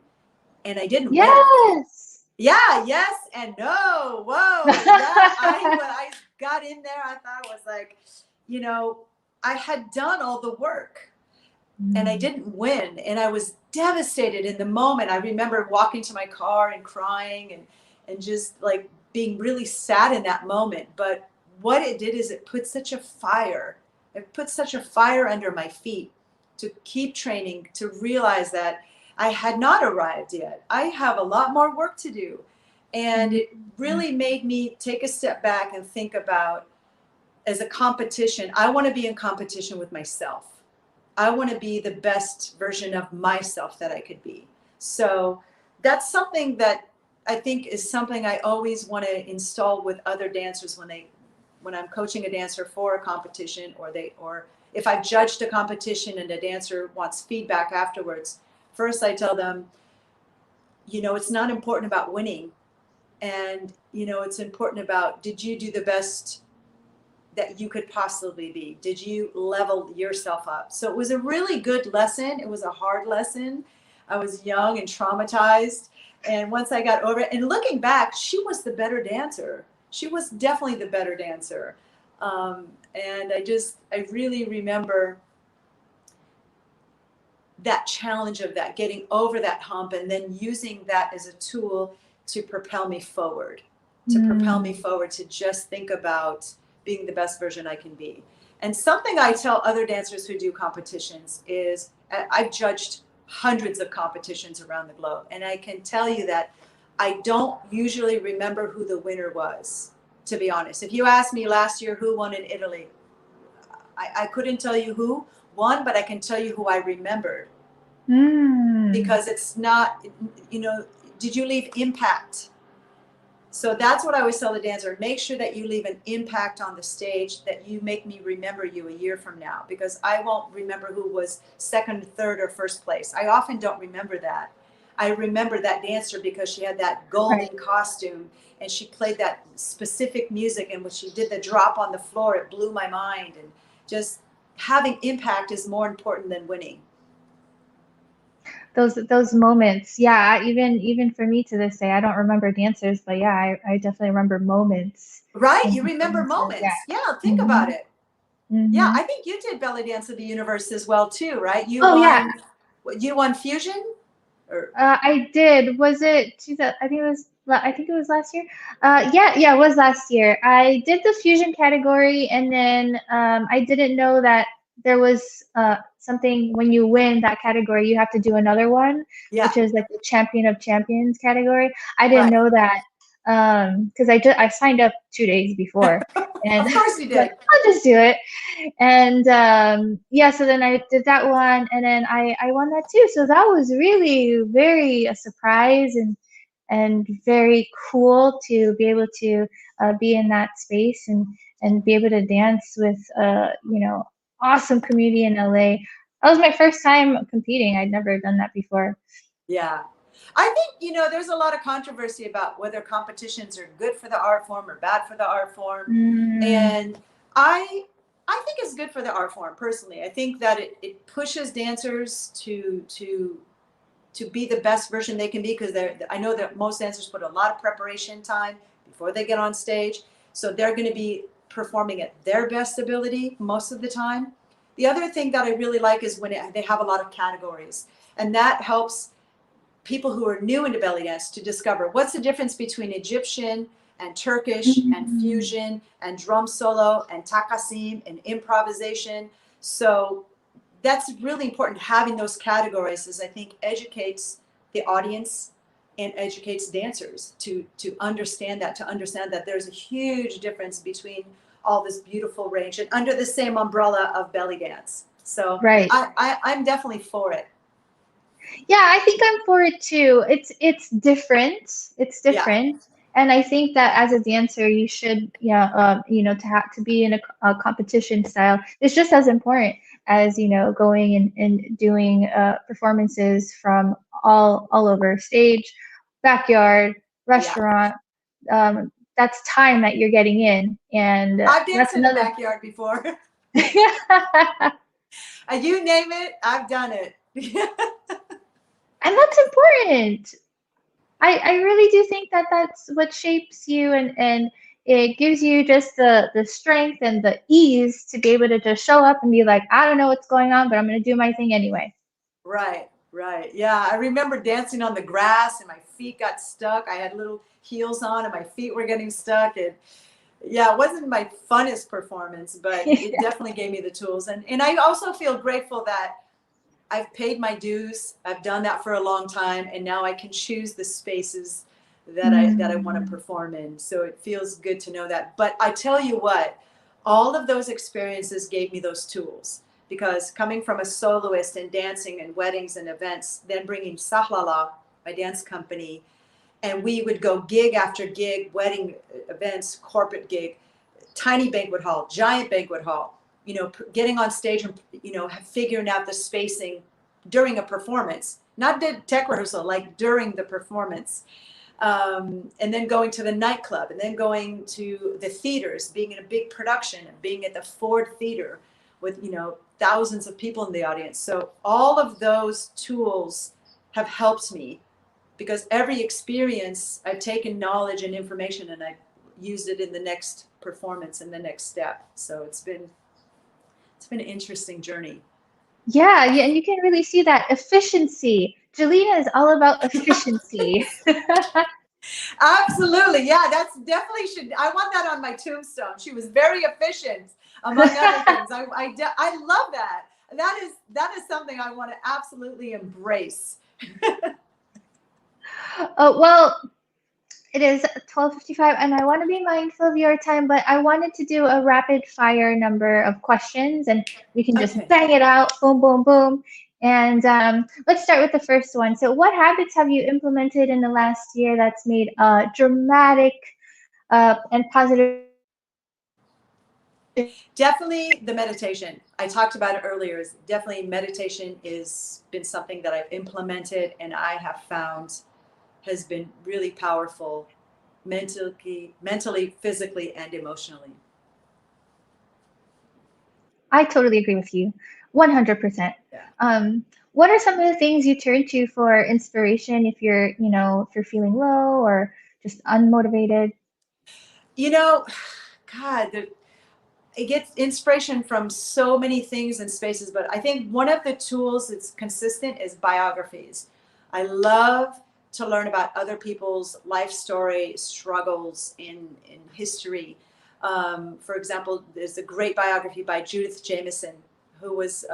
A: and I didn't win.
B: Yes.
A: Yeah, yes, and no. Whoa. Yeah, when I got in there, I thought it was like, I had done all the work, and I didn't win, and I was devastated in the moment. I remember walking to my car and crying, and just like being really sad in that moment. But what it did is it put such a fire. It put such a fire under my feet to keep training, to realize that I had not arrived yet. I have a lot more work to do. And it really made me take a step back and think about, as a competition, I want to be in competition with myself. I want to be the best version of myself that I could be. So that's something that I think is something I always want to install with other dancers when I'm coaching a dancer for a competition, or if I've judged a competition and a dancer wants feedback afterwards. First, I tell them, it's not important about winning, and it's important about, did you do the best that you could possibly be? Did you level yourself up? So it was a really good lesson. It was a hard lesson. I was young and traumatized. And once I got over it, and looking back, she was the better dancer. She was definitely the better dancer. And I really remember that challenge of that, getting over that hump, and then using that as a tool to propel me forward, to just think about being the best version I can be. And something I tell other dancers who do competitions is, I've judged hundreds of competitions around the globe, and I can tell you that I don't usually remember who the winner was, to be honest. If you asked me last year who won in Italy, I couldn't tell you who won, but I can tell you who I remembered. Because it's not, did you leave impact? So that's what I always tell the dancer: make sure that you leave an impact on the stage, that you make me remember you a year from now, because I won't remember who was second, third, or first place. I often don't remember that. I remember that dancer because she had that golden costume and she played that specific music, and when she did the drop on the floor, it blew my mind. And just having impact is more important than winning.
B: Those moments, yeah. Even for me to this day, I don't remember dancers, but yeah, I definitely remember moments.
A: Right?
B: And
A: You remember
B: performances, yeah.
A: moments. Yeah, think
B: Hmm.
A: about it. Yeah,
B: Hmm.
A: I think you did Bellydance of the Universe as well too, right?
B: Oh yeah,
A: You won Fusion? Or
B: I did. Was it 2000? I think it was. I think it was last year. Yeah, it was last year. I did the fusion category, and then I didn't know that there was something when you win that category, you have to do another one,
A: yeah,
B: which is like the champion of champions category. I didn't
A: right.
B: know that because I signed up 2 days before, and
A: Of course you
B: like
A: did.
B: I'll just do it. And yeah, so then I did that one, and then I won that too. So that was really very a surprise and very cool to be able to be in that space and be able to dance with awesome community in LA. That was my first time competing. I'd never done that before.
A: Yeah. I think, there's a lot of controversy about whether competitions are good for the art form or bad for the art form.
B: Mm,
A: And I think it's good for the art form personally. I think that it pushes dancers to be the best version they can be, because I know that most dancers put a lot of preparation time before they get on stage. So they're going to be performing at their best ability most of the time. The other thing that I really like is when they have a lot of categories, and that helps people who are new into belly dance to discover what's the difference between Egyptian and Turkish and
B: mm,
A: fusion and drum solo and takasim and improvisation. So that's really important. Having those categories, is I think educates the audience and educates dancers to understand that there's a huge difference between all this beautiful range and under the same umbrella of belly dance. So
B: right.
A: I'm definitely for it.
B: Yeah, I think I'm for it too. It's different. It's
A: Yeah.
B: different, and I think that as a dancer, you should, yeah, to have to be in a competition style. It's just as important as going and doing performances from all over stage, backyard,
A: Yeah.
B: restaurant. That's time that you're getting in, and
A: I've danced
B: that's
A: in a
B: another.
A: backyard before. You name it, I've done it.
B: And that's important. I really do think that that's what shapes you, and it gives you just the strength and the ease to be able to just show up and be like, I don't know what's going on, but I'm going to do my thing anyway.
A: Right, right. Yeah, I remember dancing on the grass and my feet got stuck. I had little heels on and my feet were getting stuck. And yeah, it wasn't my funnest performance, but it definitely gave me the tools. And I also feel grateful that I've paid my dues. I've done that for a long time, and now I can choose the spaces that I want to
B: Mm,
A: perform in. So it feels good to know that. But I tell you what, all of those experiences gave me those tools, because coming from a soloist and dancing and weddings and events, then bringing Sahlala, my dance company, and we would go gig after gig, wedding events, corporate gig, tiny banquet hall, giant banquet hall, getting on stage and, figuring out the spacing during a performance, not the tech rehearsal, like during the performance. And then going to the nightclub, and then going to the theaters, being in a big production and being at the Ford Theater with, thousands of people in the audience. So all of those tools have helped me, because every experience I've taken knowledge and information and I've used it in the next performance and the next step. So it's been an interesting journey.
B: yeah, yeah, and you can really see that efficiency. Jelena is all about efficiency.
A: Absolutely. Yeah, that's definitely should. I want that on my tombstone. She was very efficient, among other things. I love that. That is something I want to absolutely embrace.
B: Oh, well, it is 12:55, and I want to be mindful of your time, but I wanted to do a rapid fire number of questions, and we can just
A: Okay.
B: bang it out, boom, boom, boom. And let's start with the first one. So, what habits have you implemented in the last year that's made a dramatic and positive
A: Definitely the meditation. I talked about it earlier. Is definitely meditation is been something that I've implemented and I have found has been really powerful mentally, physically, and emotionally.
B: I totally agree with you, 100%.
A: Yeah.
B: What are some of the things you turn to for inspiration if you're, if you're feeling low or just unmotivated?
A: You know, God, it gets inspiration from so many things and spaces, but I think one of the tools that's consistent is biographies. I love to learn about other people's life story, struggles in history. For example, there's a great biography by Judith Jamison, who was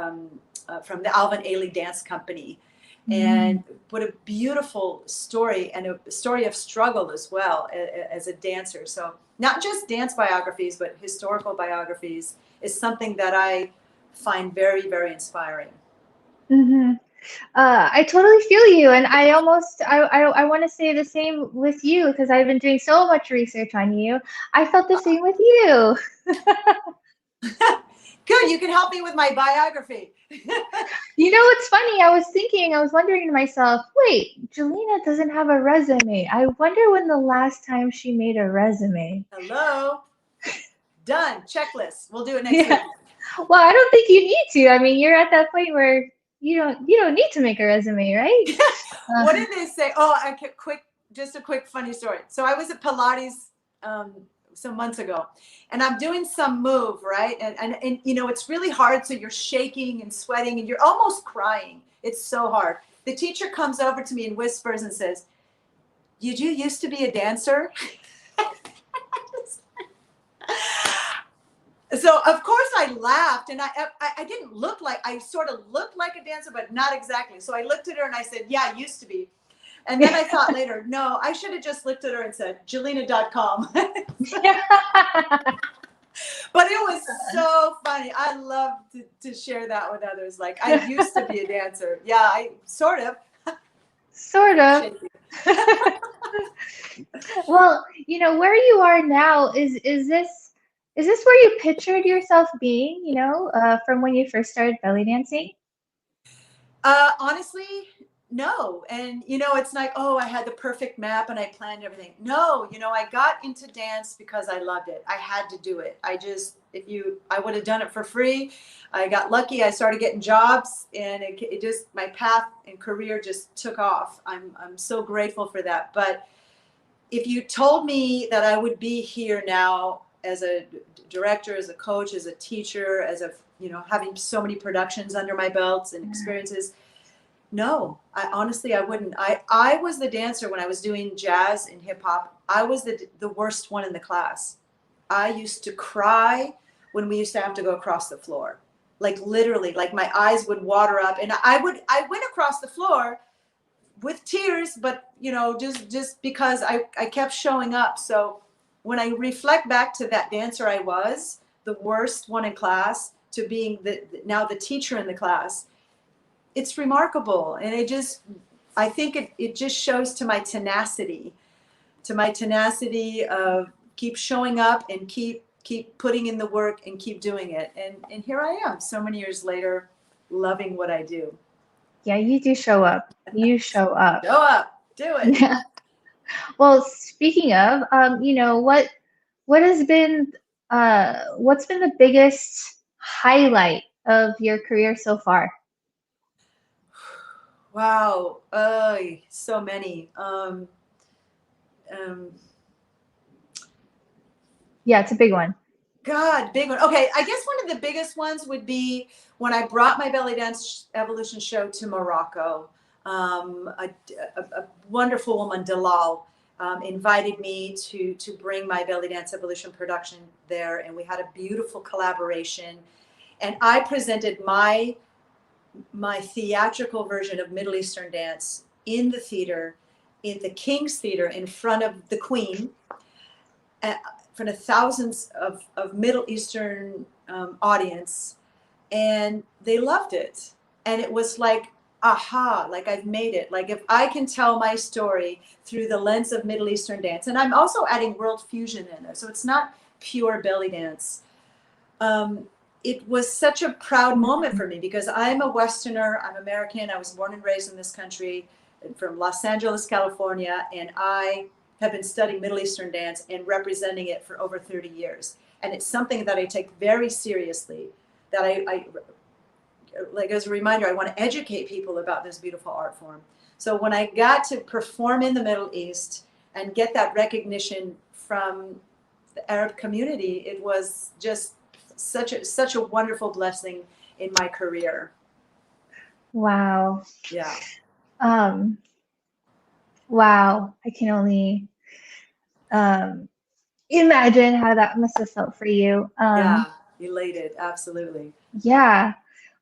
A: from the Alvin Ailey Dance Company,
B: Mm.
A: and what a beautiful story, and a story of struggle as well as a dancer. So not just dance biographies, but historical biographies is something that I find very, very inspiring.
B: Hmm. I totally feel you, and I want to say the same with you because I've been doing so much research on you. I felt the same with you.
A: Good, you can help me with my biography.
B: You know what's funny? I was wondering to myself, wait, Jillina doesn't have a resume. I wonder when the last time she made a resume.
A: Hello, done, checklist. We'll do it next
B: Yeah.
A: week.
B: Well, I don't think you need to. I mean, you're at that point where you don't need to make a resume, right?
A: What
B: Uh,
A: did they say? Oh, just a quick funny story. So I was at Pilates some months ago, and I'm doing some move, right? And it's really hard. So you're shaking and sweating, and you're almost crying. It's so hard. The teacher comes over to me and whispers and says, "Did you used to be a dancer?" So of course I laughed, and I didn't look like, I sort of looked like a dancer, but not exactly. So I looked at her and I said, "Yeah, I used to be." And then I thought later, no, I should have just looked at her and said, Jillina.com. But it was so funny. I love to share that with others. Like, I used to be a dancer. Yeah, I sort of.
B: Sort of.
A: Shaky.
B: Well, where you are now is this where you pictured yourself being, from when you first started belly dancing?
A: Honestly, no. And it's like, oh, I had the perfect map and I planned everything. No, I got into dance because I loved it. I had to do it. I would have done it for free. I got lucky. I started getting jobs, and it just, my path and career just took off. I'm so grateful for that. But if you told me that I would be here now as a director, as a coach, as a teacher, as a, having so many productions under my belts and experiences, no, I wouldn't. I was the dancer when I was doing jazz and hip hop. I was the worst one in the class. I used to cry when we used to have to go across the floor. Like literally, like my eyes would water up, and I went across the floor with tears, but just because I kept showing up. So when I reflect back to that dancer I was, the worst one in class, to being now the teacher in the class, it's remarkable. And I think it just shows to my tenacity of keep showing up and keep putting in the work and keep doing it. And here I am so many years later, loving what I do.
B: Yeah, you do show up. You show up.
A: Show up, do it.
B: Yeah. Well, speaking of, what's been the biggest highlight of your career so far?
A: Wow, so many. Um,
B: Yeah, it's a big one.
A: God, big one. Okay, I guess one of the biggest ones would be when I brought my Bellydance Evolution show to Morocco. A wonderful woman, Dalal, invited me to bring my Bellydance Evolution production there, and we had a beautiful collaboration. And I presented my theatrical version of Middle Eastern dance in the theater, in the King's Theater, in front of the Queen, in front of thousands of Middle Eastern audience, and they loved it. And it was like, aha, like I've made it. Like if I can tell my story through the lens of Middle Eastern dance, and I'm also adding world fusion in there, so it's not pure belly dance. it was such a proud moment for me because I'm a Westerner, I'm American, I was born and raised in this country from Los Angeles, California, and I have been studying Middle Eastern dance and representing it for over 30 years. And it's something that I take very seriously, that I like as a reminder, I want to educate people about this beautiful art form. So when I got to perform in the Middle East and get that recognition from the Arab community, it was just such a wonderful blessing in my career.
B: Wow.
A: Yeah.
B: Wow. I can only imagine how that must have felt for you.
A: Yeah. Elated. Absolutely.
B: Yeah.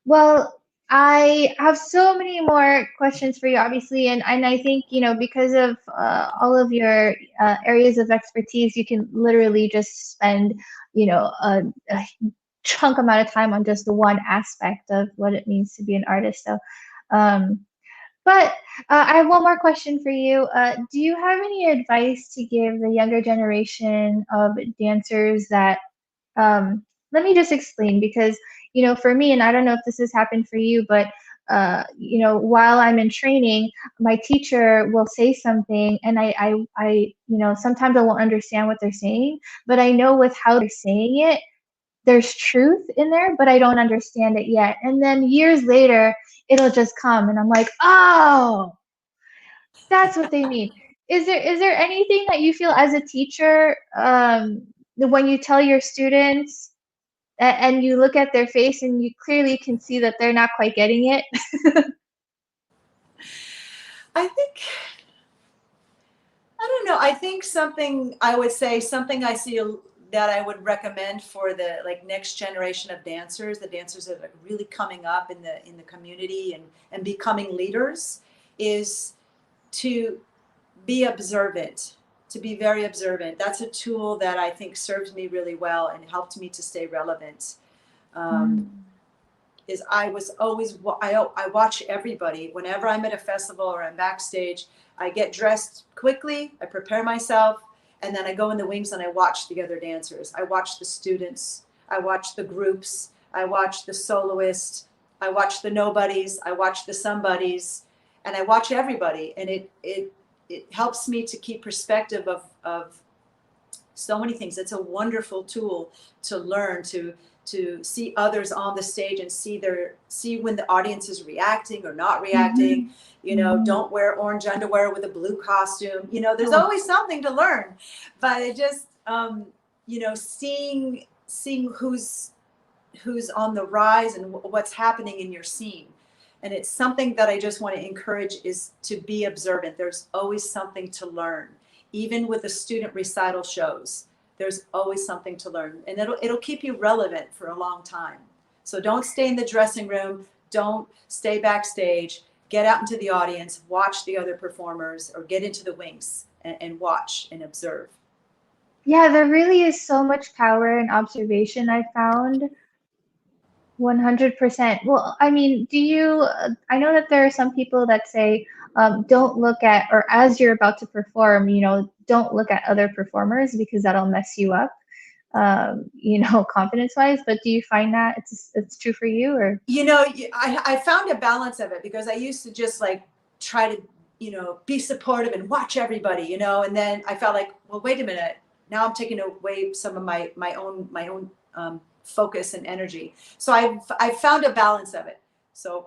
B: Well, I have so many more questions for you, obviously, and I think, because of all of your areas of expertise, you can literally just spend, a chunk amount of time on just the one aspect of what it means to be an artist. So, um, but I have one more question for you. Do you have any advice to give the younger generation of dancers that let me just explain because, for me, and I don't know if this has happened for you, but, while I'm in training, my teacher will say something and sometimes I won't understand what they're saying, but I know with how they're saying it, there's truth in there, but I don't understand it yet. And then years later, it'll just come and I'm like, oh, that's what they mean. Is there anything that you feel as a teacher, when you tell your students and you look at their face and you clearly can see that they're not quite getting it?
A: I think, I don't know. I think something I would say, something I see that I would recommend for the next generation of dancers, the dancers that are really coming up in the community and becoming leaders, is to be observant, to be very observant. That's a tool that I think served me really well and helped me to stay relevant. Um, is I was always, I watch everybody. Whenever I'm at a festival or I'm backstage, I get dressed quickly, I prepare myself, and then I go in the wings and I watch the other dancers. I watch the students, I watch the groups, I watch the soloists, I watch the nobodies, I watch the somebodies, and I watch everybody. And it helps me to keep perspective of so many things. It's a wonderful tool to learn to see others on the stage and see when the audience is reacting or not reacting. Don't wear orange underwear with a blue costume. There's always something to learn, but it just seeing who's on the rise and what's happening in your scene. And it's something that I just want to encourage, is to be observant. There's always something to learn. Even with the student recital shows, there's always something to learn, and it'll keep you relevant for a long time. So don't stay in the dressing room, don't stay backstage, get out into the audience, watch the other performers, or get into the wings and watch and observe.
B: Yeah, there really is so much power in observation, I found. 100%. Well, I mean, I know that there are some people that say, don't look at, or as you're about to perform, don't look at other performers because that'll mess you up, confidence-wise. But do you find that it's true for you, or?
A: I found a balance of it, because I used to just try to, be supportive and watch everybody, and then I felt like, well, wait a minute, now I'm taking away some of my own focus and energy. So I've found a balance of it. So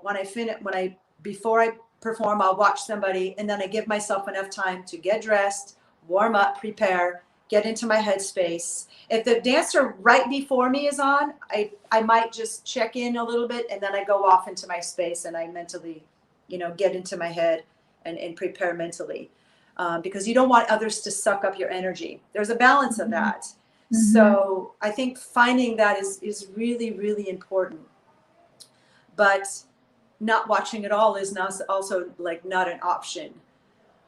A: before I perform, I'll watch somebody, and then I give myself enough time to get dressed, warm up, prepare, get into my headspace. If the dancer right before me is on, I might just check in a little bit, and then I go off into my space and I mentally, get into my head and prepare mentally. Because you don't want others to suck up your energy. There's a balance of that. So I think finding that is really, really important. But not watching at all is now also not an option.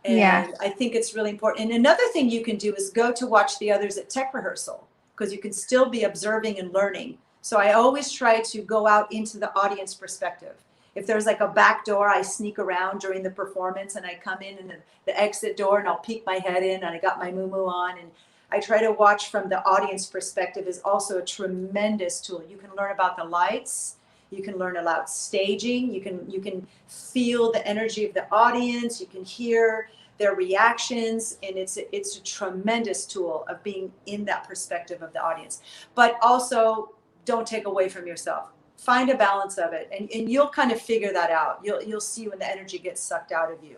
A: And
B: Yeah.
A: I think it's really important. And another thing you can do is go to watch the others at tech rehearsal, because you can still be observing and learning. So I always try to go out into the audience perspective. If there's a back door, I sneak around during the performance and I come in the exit door and I'll peek my head in, and I got my muumuu on, and I try to watch from the audience perspective is also a tremendous tool. You can learn about the lights. You can learn about staging. You can feel the energy of the audience. You can hear their reactions, and it's a tremendous tool of being in that perspective of the audience. But also, don't take away from yourself. Find a balance of it, and you'll kind of figure that out. You'll see when the energy gets sucked out of you.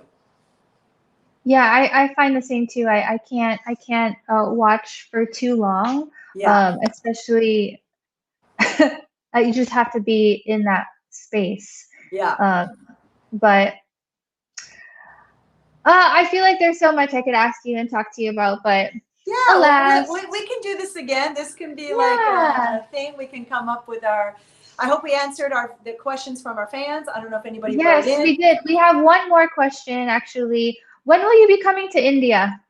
B: Yeah, I find the same too. I can't watch for too long.
A: Yeah.
B: Especially you just have to be in that space.
A: Yeah.
B: But I feel like there's so much I could ask you and talk to you about, but
A: yeah,
B: alas.
A: we can do this again. This can be like a thing we can come up with our. I hope we answered the questions from our fans. I don't know if anybody wrote in.
B: Yes, we did. We have one more question actually. When will you be coming to India?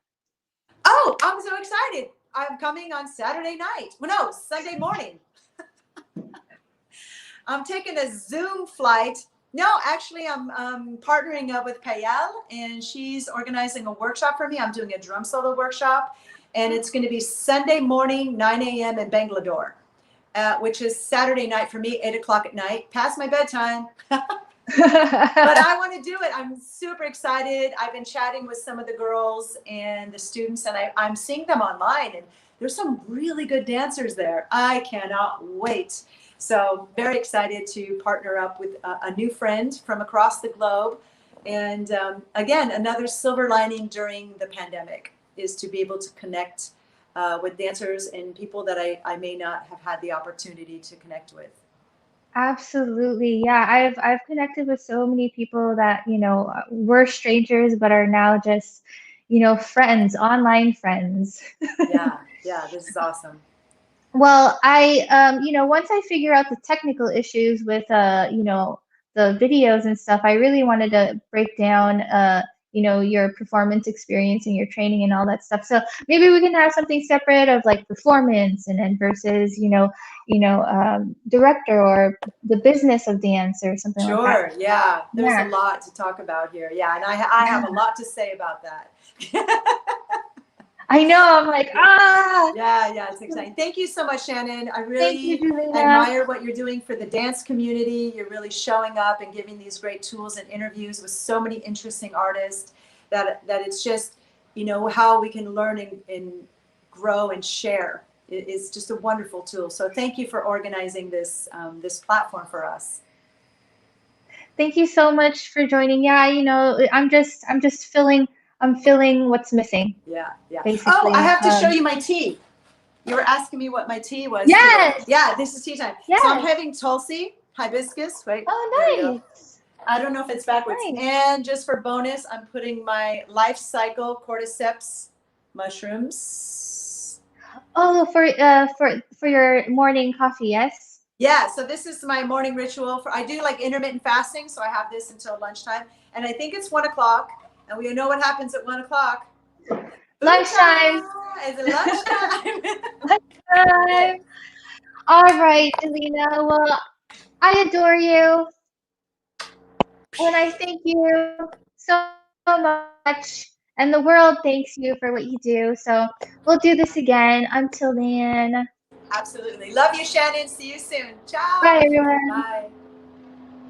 A: Oh, I'm so excited. I'm coming on Saturday night. Well, no, Sunday morning. I'm taking a Zoom flight. No, actually, I'm partnering up with Payal, and she's organizing a workshop for me. I'm doing a drum solo workshop, and it's going to be Sunday morning, 9 a.m. in Bangalore, which is Saturday night for me, 8 o'clock at night, past my bedtime. But I want to do it. I'm super excited. I've been chatting with some of the girls and the students, and I'm seeing them online, and there's some really good dancers there. I cannot wait. So very excited to partner up with a new friend from across the globe. And again, another silver lining during the pandemic is to be able to connect with dancers and people that I may not have had the opportunity to connect with.
B: Absolutely. Yeah, I've connected with so many people that, were strangers but are now just, friends, online friends.
A: Yeah, this is awesome.
B: Well, once I figure out the technical issues with, the videos and stuff, I really wanted to break down, your performance experience and your training and all that stuff. So maybe we can have something separate of like performance and then versus, director or the business of dance or something like that.
A: Sure. Yeah. There's a lot to talk about here. Yeah. And I have a lot to say about that.
B: I know. I'm like,
A: Yeah, it's exciting. Thank you so much, Shannon. I really
B: Thank you,
A: admire what you're doing for the dance community. You're really showing up and giving these great tools and interviews with so many interesting artists that it's just, how we can learn and grow and share. It is just a wonderful tool. So thank you for organizing this platform for us.
B: Thank you so much for joining. Yeah, I'm just feeling what's missing.
A: Yeah.
B: Basically.
A: Oh, I have to show you my tea. You were asking me what my tea was.
B: Yes.
A: Yeah, this is tea time.
B: Yes.
A: So I'm having tulsi, hibiscus. Wait.
B: Oh, nice.
A: I don't know if it's backwards. Nice. And just for bonus, I'm putting my life cycle cordyceps mushrooms.
B: Oh, for your morning coffee, yes?
A: Yeah, so this is my morning ritual. I do like intermittent fasting, so I have this until lunchtime. And I think it's 1 o'clock. And we know what happens at 1 o'clock.
B: Lunchtime.
A: Is it lunchtime?
B: Lunchtime. All right, JILLINA. Well, I adore you. And I thank you so much. And the world thanks you for what you do. So we'll do this again. Until then.
A: Absolutely. Love you, Shannon. See you soon. Ciao.
B: Bye, everyone.
A: Bye.